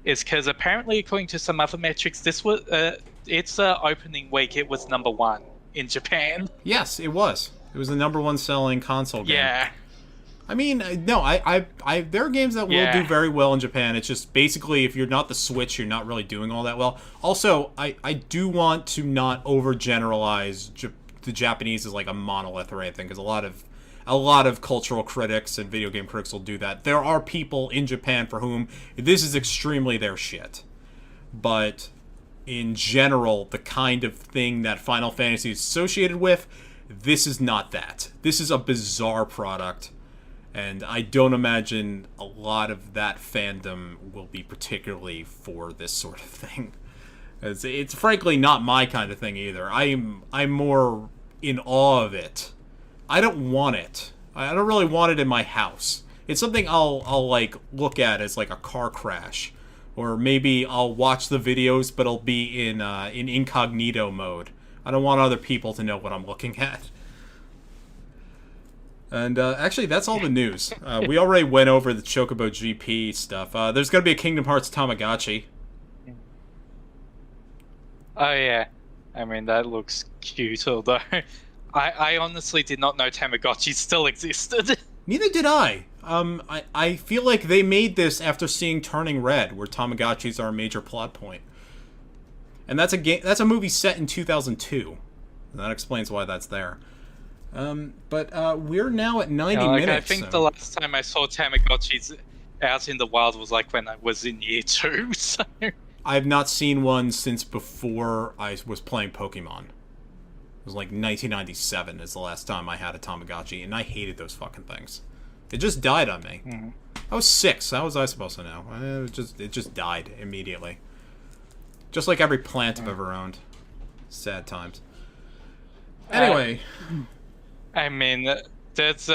C: is because apparently, according to some other metrics, this was its opening week, it was number 1 in Japan.
A: Yes, it was. It was the number 1 selling console game.
C: Yeah.
A: I mean, no, there are games that will do very well in Japan. It's just basically, if you're not the Switch, you're not really doing all that well. Also, I do want to not overgeneralize the Japanese as like a monolith or anything, because a lot of cultural critics and video game critics will do that. There are people in Japan for whom this is extremely their shit. But in general, the kind of thing that Final Fantasy is associated with, this is not that. This is a bizarre product, and I don't imagine a lot of that fandom will be particularly for this sort of thing. It's frankly not my kind of thing either. I'm more in awe of it. I don't want it. I don't really want it in my house. It's something I'll like look at as like a car crash, or maybe I'll watch the videos, but it'll be in incognito mode. I don't want other people to know what I'm looking at. And actually, that's all the news. We already went over the Chocobo GP stuff. There's going to be a Kingdom Hearts Tamagotchi.
C: Oh yeah, I mean that looks cute. Although I honestly did not know Tamagotchi still existed.
A: Neither did I. I feel like they made this after seeing Turning Red, where Tamagotchis are a major plot point. And that's a movie set in 2002. And that explains why that's there. But we're now at 90 minutes.
C: I think the last time I saw Tamagotchis out in the wild was like when I was in year 2. So
A: I've not seen one since before I was playing Pokemon. It was like 1997 is the last time I had a Tamagotchi, and I hated those fucking things. It just died on me. Mm-hmm. I was 6. How was I supposed to know? It just died immediately. Just like every plant I've ever owned. Sad times. Anyway.
C: I mean, that's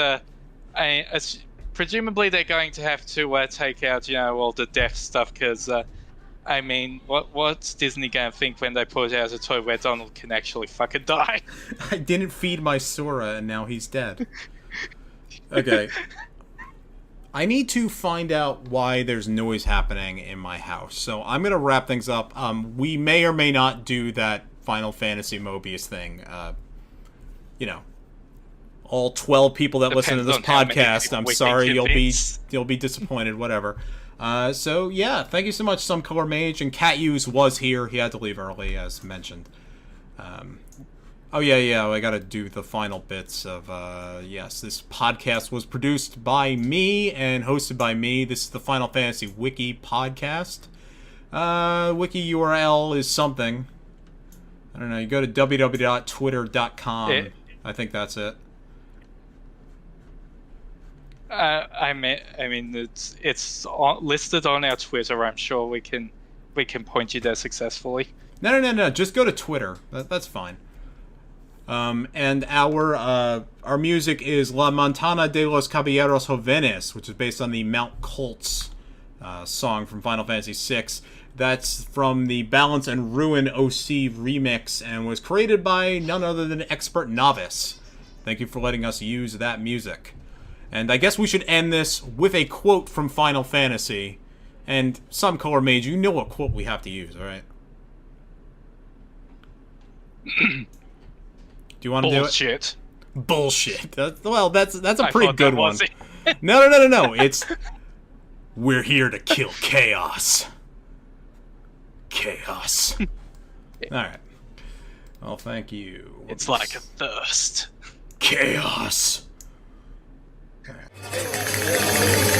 C: presumably they're going to have to take out, all the death stuff, because, I mean, what's Disney going to think when they put out a toy where Donald can actually fucking die?
A: I didn't feed my Sora, and now he's dead. Okay. I need to find out why there's noise happening in my house. So I'm going to wrap things up. We may or may not do that Final Fantasy Mobius thing. All 12 people that listen to this podcast, I'm sorry, you'll be disappointed, whatever. So yeah, thank you so much, SomeColorMage, and Catuse was here. He had to leave early, as mentioned. Oh yeah, I gotta do the final bits of, yes, this podcast was produced by me and hosted by me. This is the Final Fantasy Wiki Podcast. Wiki URL is something. I don't know, you go to www.twitter.com. I think that's it.
C: I mean, it's listed on our Twitter. I'm sure we can point you there successfully.
A: No. Just go to Twitter. That's fine. And our music is La Montana de los Caballos Jovenes, which is based on the Mount Koltz song from Final Fantasy VI. That's from the Balance and Ruin OC remix and was created by none other than XPRTNovice. Thank you for letting us use that music. And I guess we should end this with a quote from Final Fantasy. And SomeColorMage, you know what quote we have to use, alright? Do you want to do it?
C: Bullshit.
A: Bullshit. That's a
C: I
A: pretty
C: thought
A: good
C: that
A: one.
C: was it.
A: No. It's we're here to kill chaos. Chaos. Alright. Well, thank you.
C: It's like a thirst.
A: Chaos. Alright.